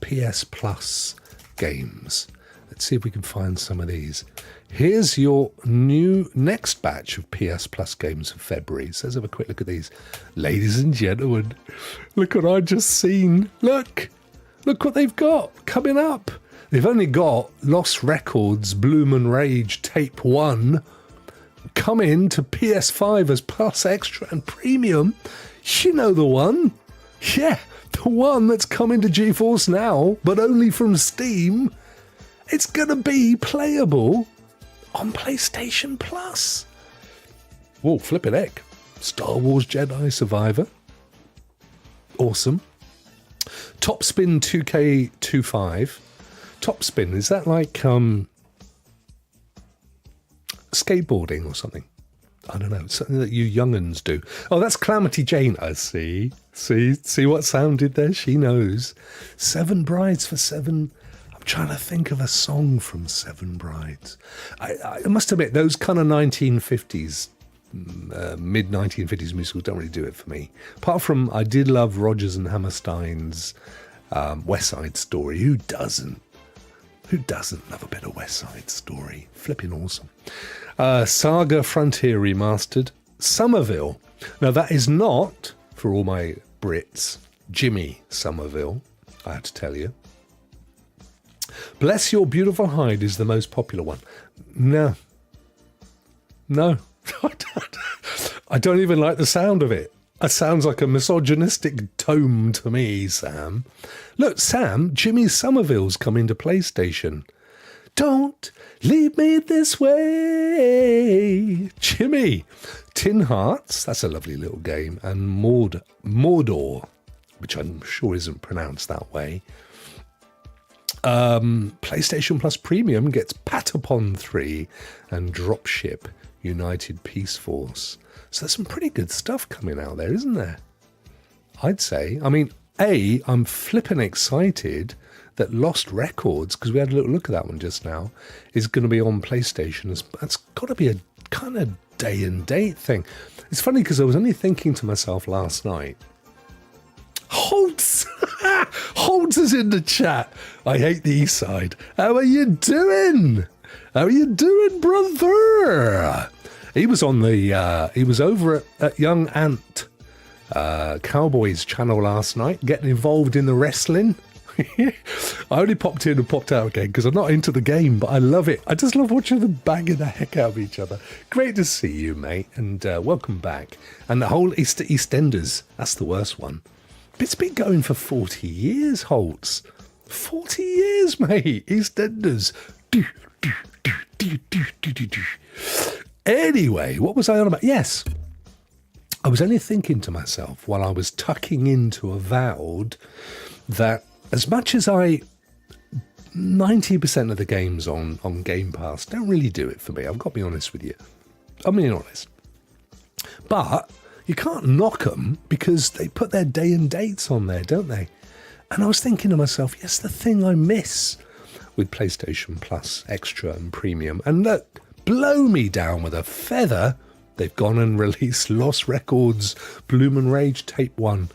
PS Plus games. Let's see if we can find some of these. Here's your new next batch of PS Plus games for February. So let's have a quick look at these. Ladies and gentlemen, look what I've just seen. Look what they've got coming up. They've only got Lost Records Bloom and Rage Tape 1 coming to PS5 as Plus Extra and Premium. You know the one. Yeah, the one that's coming to GeForce Now, but only from Steam. It's going to be playable on PlayStation Plus. Whoa, flippin' heck. Star Wars Jedi Survivor. Awesome. Topspin 2K25. Topspin, is that like skateboarding or something? I don't know. It's something that you young'uns do. Oh, that's Calamity Jane. I see. See what Sam did there? She knows. 7 Brides for 7. I trying to think of a song from Seven Brides. I must admit, those kind of 1950s, mid-1950s musicals don't really do it for me. Apart from, I did love Rodgers and Hammerstein's West Side Story. Who doesn't? Who doesn't love a bit of West Side Story? Flipping awesome. Saga Frontier Remastered. Somerville. Now, that is not, for all my Brits, Jimmy Somerville, I have to tell you. Bless Your Beautiful Hide is the most popular one. No. I don't even like the sound of it. It sounds like a misogynistic tome to me, Sam. Look, Sam, Jimmy Somerville's coming to PlayStation. Don't leave me this way. Jimmy. Tin Hearts, that's a lovely little game. And Mordor, which I'm sure isn't pronounced that way. PlayStation Plus Premium gets Patapon 3 and Dropship United Peace Force. So there's some pretty good stuff coming out there, isn't there? I'd say. I mean, I'm flipping excited that Lost Records, because we had a little look at that one just now, is going to be on PlayStation. That's got to be a kind of day and date thing. It's funny because I was only thinking to myself last night, Holtz! Holtz is in the chat. I hate the East Side. How are you doing? How are you doing, brother? He was on the, he was over at Young Ant Cowboys channel last night, getting involved in the wrestling. I only popped in and popped out again because I'm not into the game, but I love it. I just love watching them banging the heck out of each other. Great to see you, mate, and welcome back. And the whole EastEnders, that's the worst one. It's been going for 40 years, Holtz. 40 years, mate. EastEnders. Anyway, what was I on about? Yes, I was only thinking to myself while I was tucking into Avowed that as much as 90% of the games on Game Pass don't really do it for me, I've got to be honest with you. I'm being honest. But you can't knock them because they put their day and dates on there, don't they? And I was thinking to myself, yes, the thing I miss with PlayStation Plus Extra and Premium. And look, blow me down with a feather, they've gone and released Lost Records Bloomin' Rage Tape 1.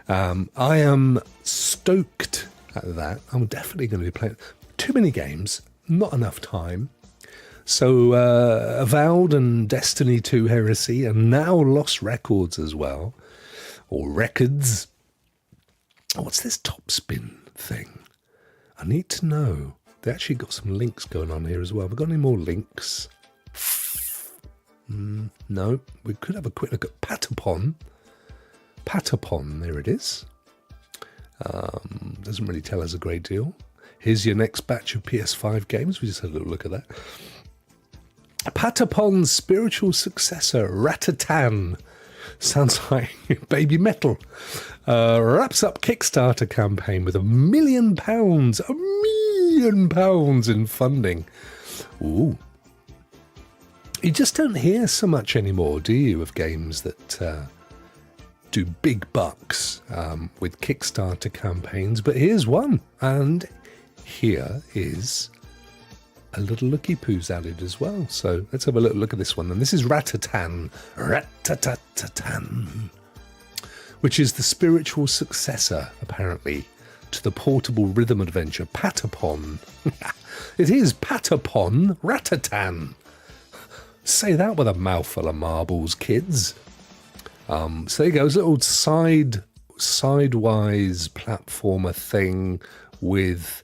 I am stoked at that. I'm definitely going to be playing. Too many games, not enough time. So Avowed and Destiny 2 Heresy, and now Lost Records as well, or Records. What's this top spin thing? I need to know. They actually got some links going on here as well. Have we got any more links? No. We could have a quick look at Patapon. Patapon, there it is. Doesn't really tell us a great deal. Here's your next batch of PS5 games. We just had a little look at that. Patapon's spiritual successor, Ratatan. Sounds like Baby Metal. Wraps up Kickstarter campaign with £1 million. £1 million in funding. Ooh. You just don't hear so much anymore, do you, of games that do big bucks with Kickstarter campaigns. But here's one. And here is a little looky poo's added as well. So let's have a little look at this one. And this is Ratatan. Ratatatan. Which is the spiritual successor, apparently, to the portable rhythm adventure Patapon. It is Patapon Ratatan. Say that with a mouthful of marbles, kids. So there you go. It's a little sidewise platformer thing with,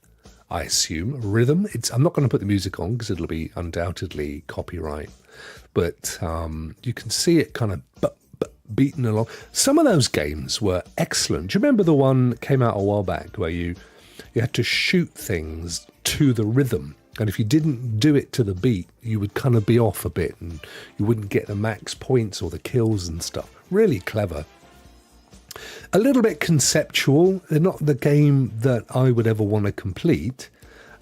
I assume, rhythm. I'm not going to put the music on because it'll be undoubtedly copyright. But you can see it kind of beaten along. Some of those games were excellent. Do you remember the one that came out a while back where you had to shoot things to the rhythm? And if you didn't do it to the beat, you would kind of be off a bit and you wouldn't get the max points or the kills and stuff. Really clever. A little bit conceptual. They're not the game that I would ever want to complete.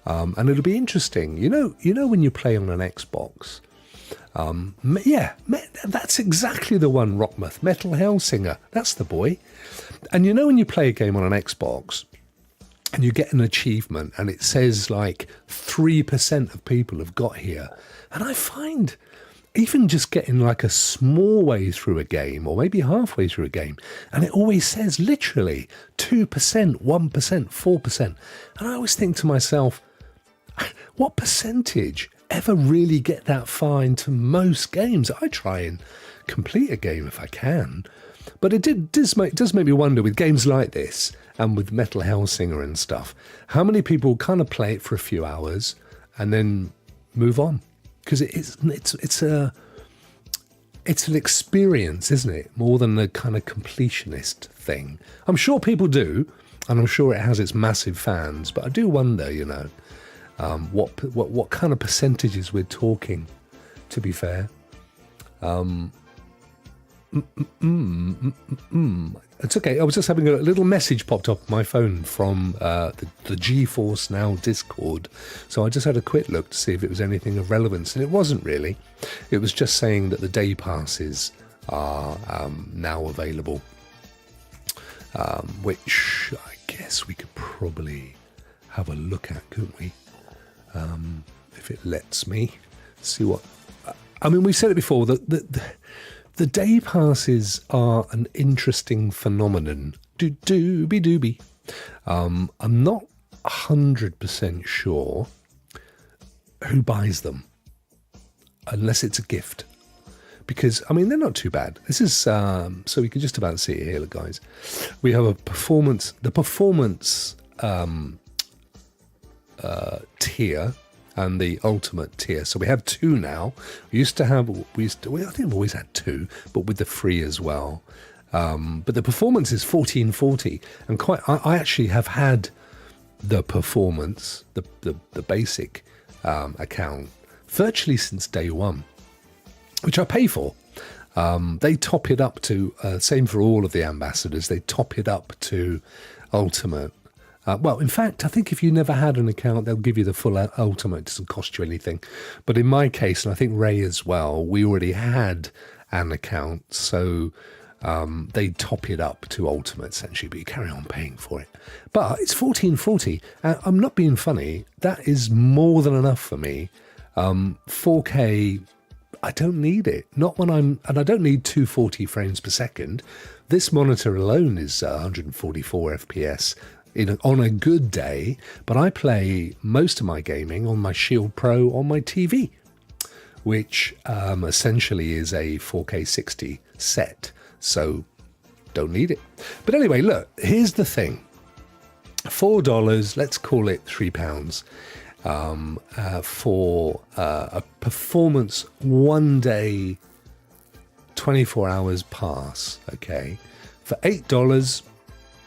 And it'll be interesting. You know when you play on an Xbox, that's exactly the one, Rockmuth. Metal Hellsinger. That's the boy. And you know when you play a game on an Xbox, and you get an achievement, and it says like 3% of people have got here. And I find even just getting like a small way through a game, or maybe halfway through a game, and it always says literally 2%, 1%, 4%. And I always think to myself, what percentage ever really get that far into most games? I try and complete a game if I can. But it does make me wonder, with games like this and with Metal Hellsinger and stuff, how many people kind of play it for a few hours and then move on? Because it's an experience, isn't it? More than a kind of completionist thing. I'm sure people do, and I'm sure it has its massive fans. But I do wonder, what kind of percentages we're talking. To be fair. It's okay. I was just having a little message popped up on my phone from the GeForce NOW Discord. So I just had a quick look to see if it was anything of relevance, and it wasn't really. It was just saying that the day passes are now available, which I guess we could probably have a look at, couldn't we? If it lets me see what. I mean, we said it before that the day passes are an interesting phenomenon. Doobie. I'm not 100% sure who buys them, unless it's a gift. Because, I mean, they're not too bad. This is, so we can just about see it here, guys. We have the performance tier and the ultimate tier. So we have two now. I think we've always had two, but with the free as well. But the performance is 1440, and I actually have had the performance, the basic account, virtually since day one, which I pay for. They top it up to, same for all of the ambassadors, they top it up to ultimate. Well, in fact, I think if you never had an account, they'll give you the full ultimate. It doesn't cost you anything. But in my case, and I think Ray as well, we already had an account, so they top it up to ultimate, essentially, but you carry on paying for it. But it's 1440. I'm not being funny. That is more than enough for me. 4K, I don't need it. And I don't need 240 frames per second. This monitor alone is 144 FPS. On a good day, but I play most of my gaming on my Shield Pro on my TV, which essentially is a 4K 60 set, so don't need it. But anyway, look, here's the thing. $4, let's call it £3, for a performance 1 day, 24 hours pass, okay? For $8,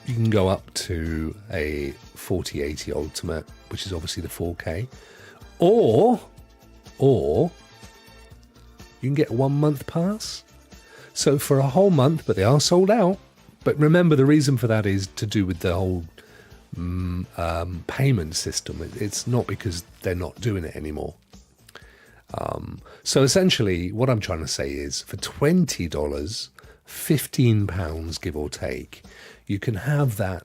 you can go up to a 4080 Ultimate, which is obviously the 4K, or you can get a 1 month pass. So for a whole month, but they are sold out. But remember, the reason for that is to do with the whole payment system. It's not because they're not doing it anymore. So essentially, what I'm trying to say is, for $20, £15, give or take, you can have that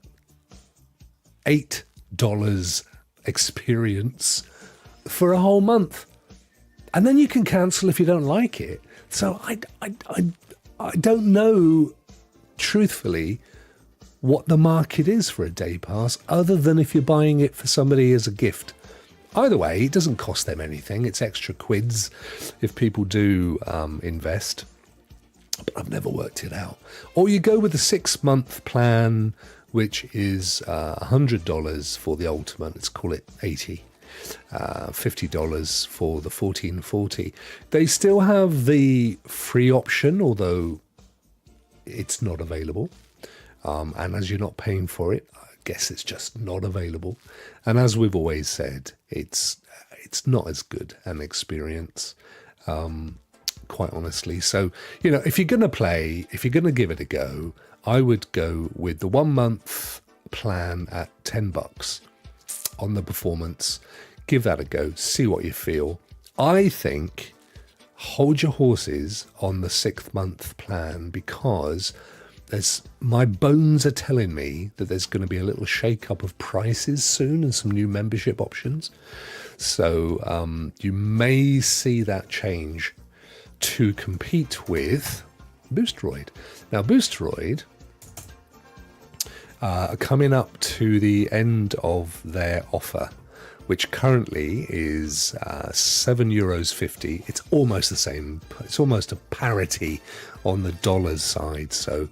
$8 experience for a whole month, and then you can cancel if you don't like it. So I don't know, truthfully, what the market is for a day pass, other than if you're buying it for somebody as a gift. Either way, it doesn't cost them anything. It's extra quids if people do invest. But I've never worked it out. Or you go with the 6-month plan, which is $100 for the ultimate. Let's call it $80. $50 for the 1440. They still have the free option, although it's not available. And as you're not paying for it, I guess it's just not available. And as we've always said, it's not as good an experience. Quite honestly. So, if you're going to play, if you're going to give it a go, I would go with the 1 month plan at $10 on the performance. Give that a go, see what you feel. I think hold your horses on the 6th month plan, because my bones are telling me that there's going to be a little shake-up of prices soon and some new membership options. So you may see that change to compete with Boosteroid. Now, Boosteroid are coming up to the end of their offer, which currently is €7.50. It's almost the same. It's almost a parity on the dollars side. So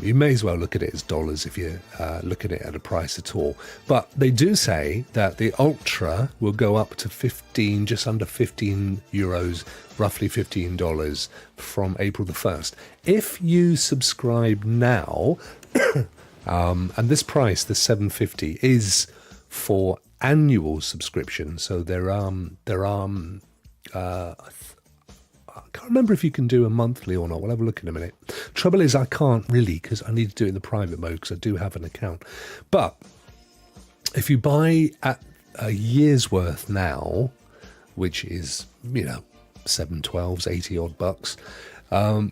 you may as well look at it as dollars if you look at it at a price at all. But they do say that the Ultra will go up to 15, just under €15, roughly $15 from April the 1st. If you subscribe now, and this price, the $7.50, is for annual subscription. So I can't remember if you can do a monthly or not. We'll have a look in a minute. Trouble is, I can't really, because I need to do it in the private mode because I do have an account. But if you buy at a year's worth now, which is, 7/12s, 80 odd bucks,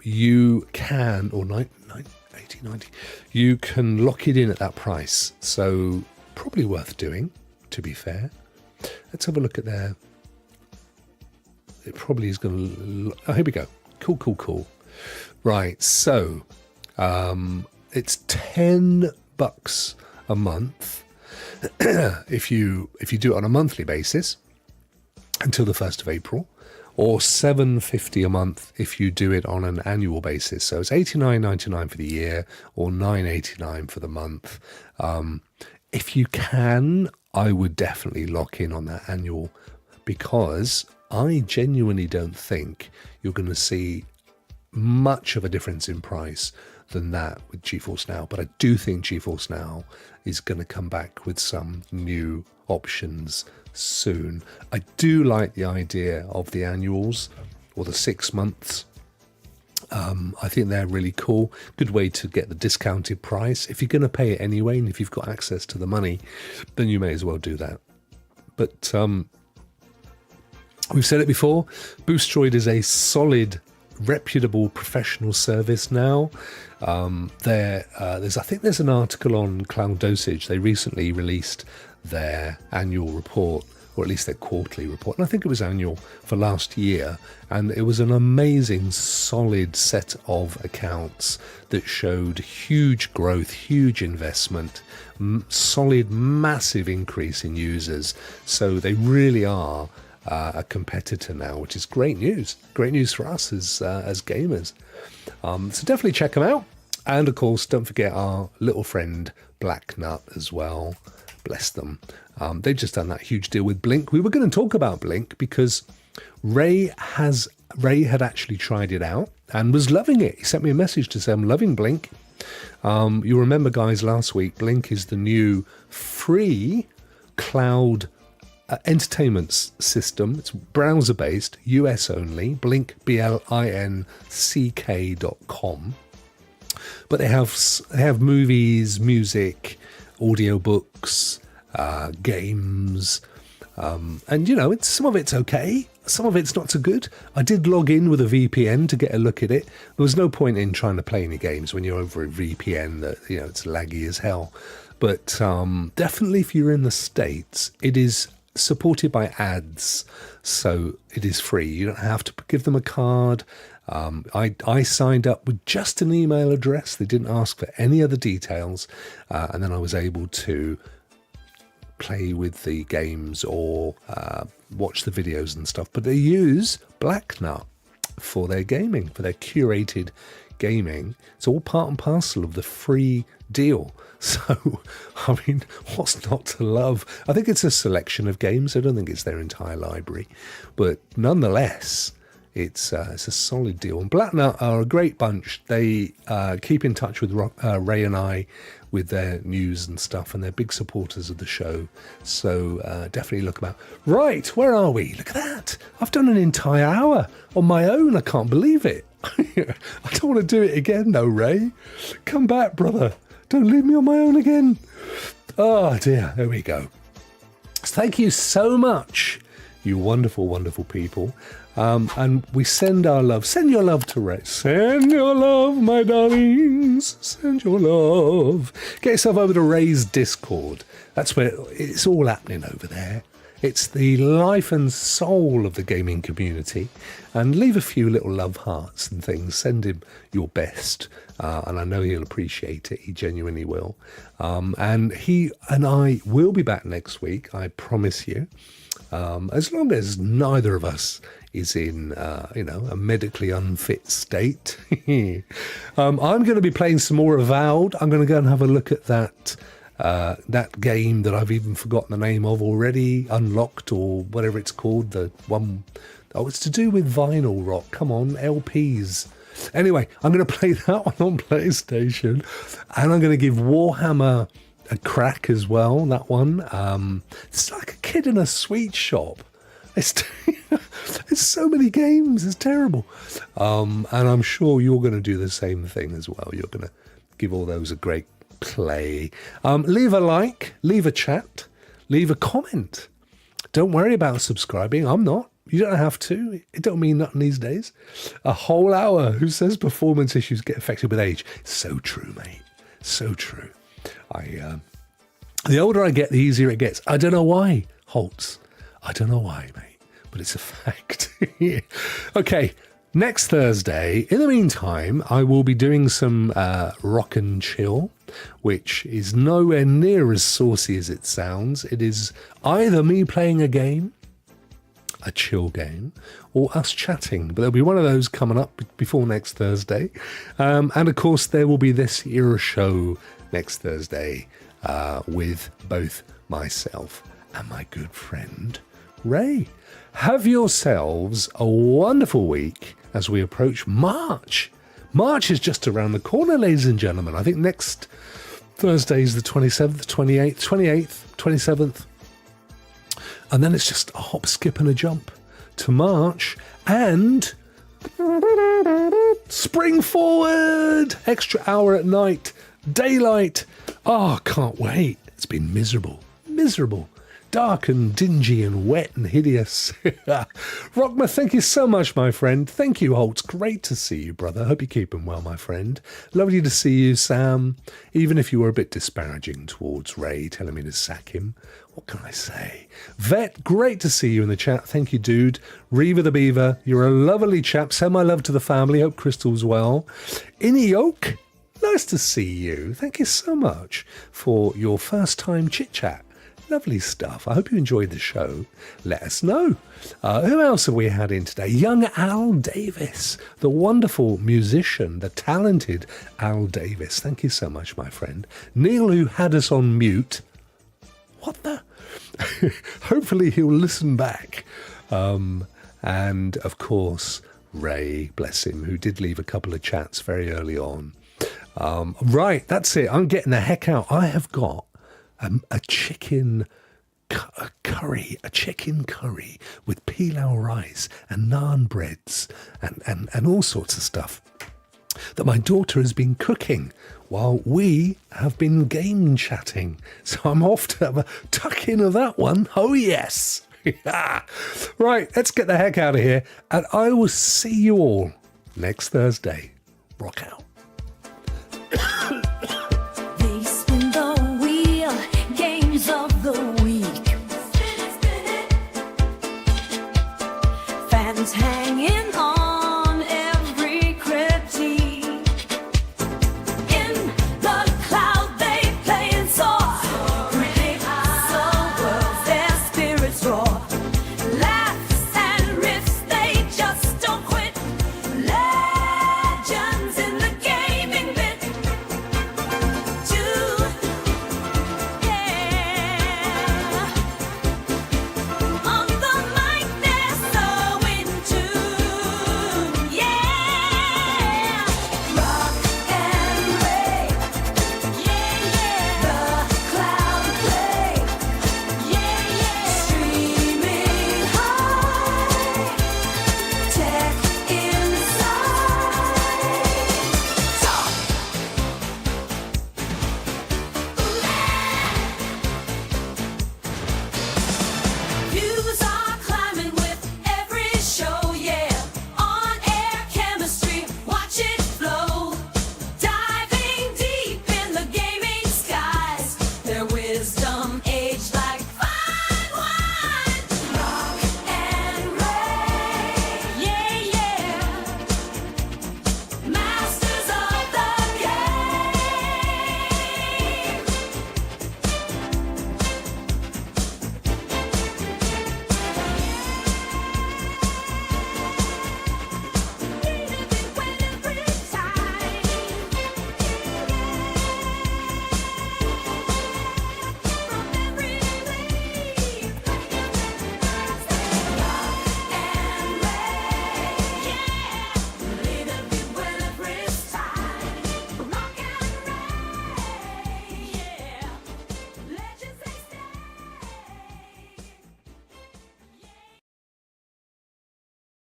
you can, or 80, 90, you can lock it in at that price. So probably worth doing, to be fair. Let's have a look at their... It probably is going to... Oh, here we go. Cool. Right, so it's $10 a month if you do it on a monthly basis until the 1st of April, or $7.50 a month if you do it on an annual basis. So it's $89.99 for the year, or $9.89 for the month. If you can, I would definitely lock in on that annual, because I genuinely don't think you're going to see much of a difference in price than that with GeForce Now. But I do think GeForce Now is going to come back with some new options soon. I do like the idea of the annuals or the 6 months. I think they're really cool. Good way to get the discounted price. If you're going to pay it anyway, and if you've got access to the money, then you may as well do that. But we've said it before, Boosteroid is a solid, reputable professional service now. There's an article on Cloud Dosage. They recently released their annual report, or at least their quarterly report, and I think it was annual for last year, and it was an amazing, solid set of accounts that showed huge growth, huge investment, solid, massive increase in users. So they really are a competitor now, which is great news. Great news for us as gamers. So definitely check them out. And of course, don't forget our little friend Black Nut as well. Bless them. They've just done that huge deal with Blink. We were going to talk about Blink because Ray had actually tried it out and was loving it. He sent me a message to say, I'm loving Blink. You'll remember, guys, last week, Blink is the new free cloud entertainment system. It's browser based, US only. Blink, BLINCK.com. But they have movies, music, audiobooks, games, and some of it's okay, some of it's not so good. I did log in with a VPN to get a look at it. There was no point in trying to play any games when you're over a VPN that it's laggy as hell. But definitely, if you're in the States, it is supported by ads, so it is free. You don't have to give them a card. I signed up with just an email address. They didn't ask for any other details, and then I was able to play with the games or watch the videos and stuff. But they use Black Nut for their gaming, for their curated gaming. It's all part and parcel of the free deal. So, I mean, what's not to love? I think it's a selection of games. I don't think it's their entire library. But nonetheless, it's a solid deal. And Black Nut are a great bunch. They keep in touch with Ray and I with their news and stuff, and they're big supporters of the show. So definitely look them out. Right, where are we? Look at that. I've done an entire hour on my own. I can't believe it. I don't want to do it again, though, Ray. Come back, brother. Don't leave me on my own again. Oh, dear. There we go. Thank you so much you wonderful, wonderful people. And we send our love. Send your love to Ray. Send your love, my darlings. Send your love. Get yourself over to Ray's Discord. That's where it's all happening over there. It's the life and soul of the gaming community. And leave a few little love hearts and things. Send him your best. And I know he'll appreciate it. He genuinely will. And he and I will be back next week. I promise you. As long as neither of us is in, a medically unfit state. I'm going to be playing some more Avowed. I'm going to go and have a look at that game that I've even forgotten the name of already, Unlocked or whatever it's called. The one, it's to do with vinyl rock. Come on, LPs. Anyway, I'm going to play that one on PlayStation, and I'm going to give Warhammer a crack as well. That one. It's like a kid in a sweet shop. It's so many games. It's terrible. And I'm sure you're going to do the same thing as well. You're going to give all those a great play. Leave a like, leave a chat, leave a comment. Don't worry about subscribing. I'm not. You don't have to. It don't mean nothing these days. A whole hour. Who says performance issues get affected with age? So true, mate. So true. The older I get, the easier it gets. I don't know why, Holtz. I don't know why, mate. But it's a fact. Okay. Next Thursday, in the meantime, I will be doing some rock and chill, which is nowhere near as saucy as it sounds. It is either me playing a game, a chill game, or us chatting. But there'll be one of those coming up before next Thursday. And of course, there will be this era show next Thursday with both myself and my good friend Ray. Have yourselves a wonderful week as we approach March. March is just around the corner, ladies and gentlemen. I think next Thursday is the 27th, 28th, 27th. And then it's just a hop, skip and a jump to March. And spring forward, extra hour at night, daylight. Oh, can't wait. It's been miserable. Dark and dingy and wet and hideous. Rockma, thank you so much, my friend. Thank you, Holtz. Great to see you, brother. Hope you're keeping well, my friend. Lovely to see you, Sam. Even if you were a bit disparaging towards Ray, telling me to sack him. What can I say? Vet, great to see you in the chat. Thank you, dude. Reaver the Beaver, you're a lovely chap. Send my love to the family. Hope Crystal's well. Innie Oak, nice to see you. Thank you so much for your first time chit-chat. Lovely stuff. I hope you enjoyed the show. Let us know. Who else have we had in today? Young Al Davis, the wonderful musician, the talented Al Davis. Thank you so much, my friend. Neil, who had us on mute. What the? Hopefully he'll listen back. And, of course, Ray, bless him, who did leave a couple of chats very early on. Right, that's it. I'm getting the heck out. I have got a chicken curry with pilau rice and naan breads and all sorts of stuff that my daughter has been cooking while we have been game chatting. So I'm off to have a tuck in of that one. Oh, yes. Right, let's get the heck out of here. And I will see you all next Thursday. Rock out.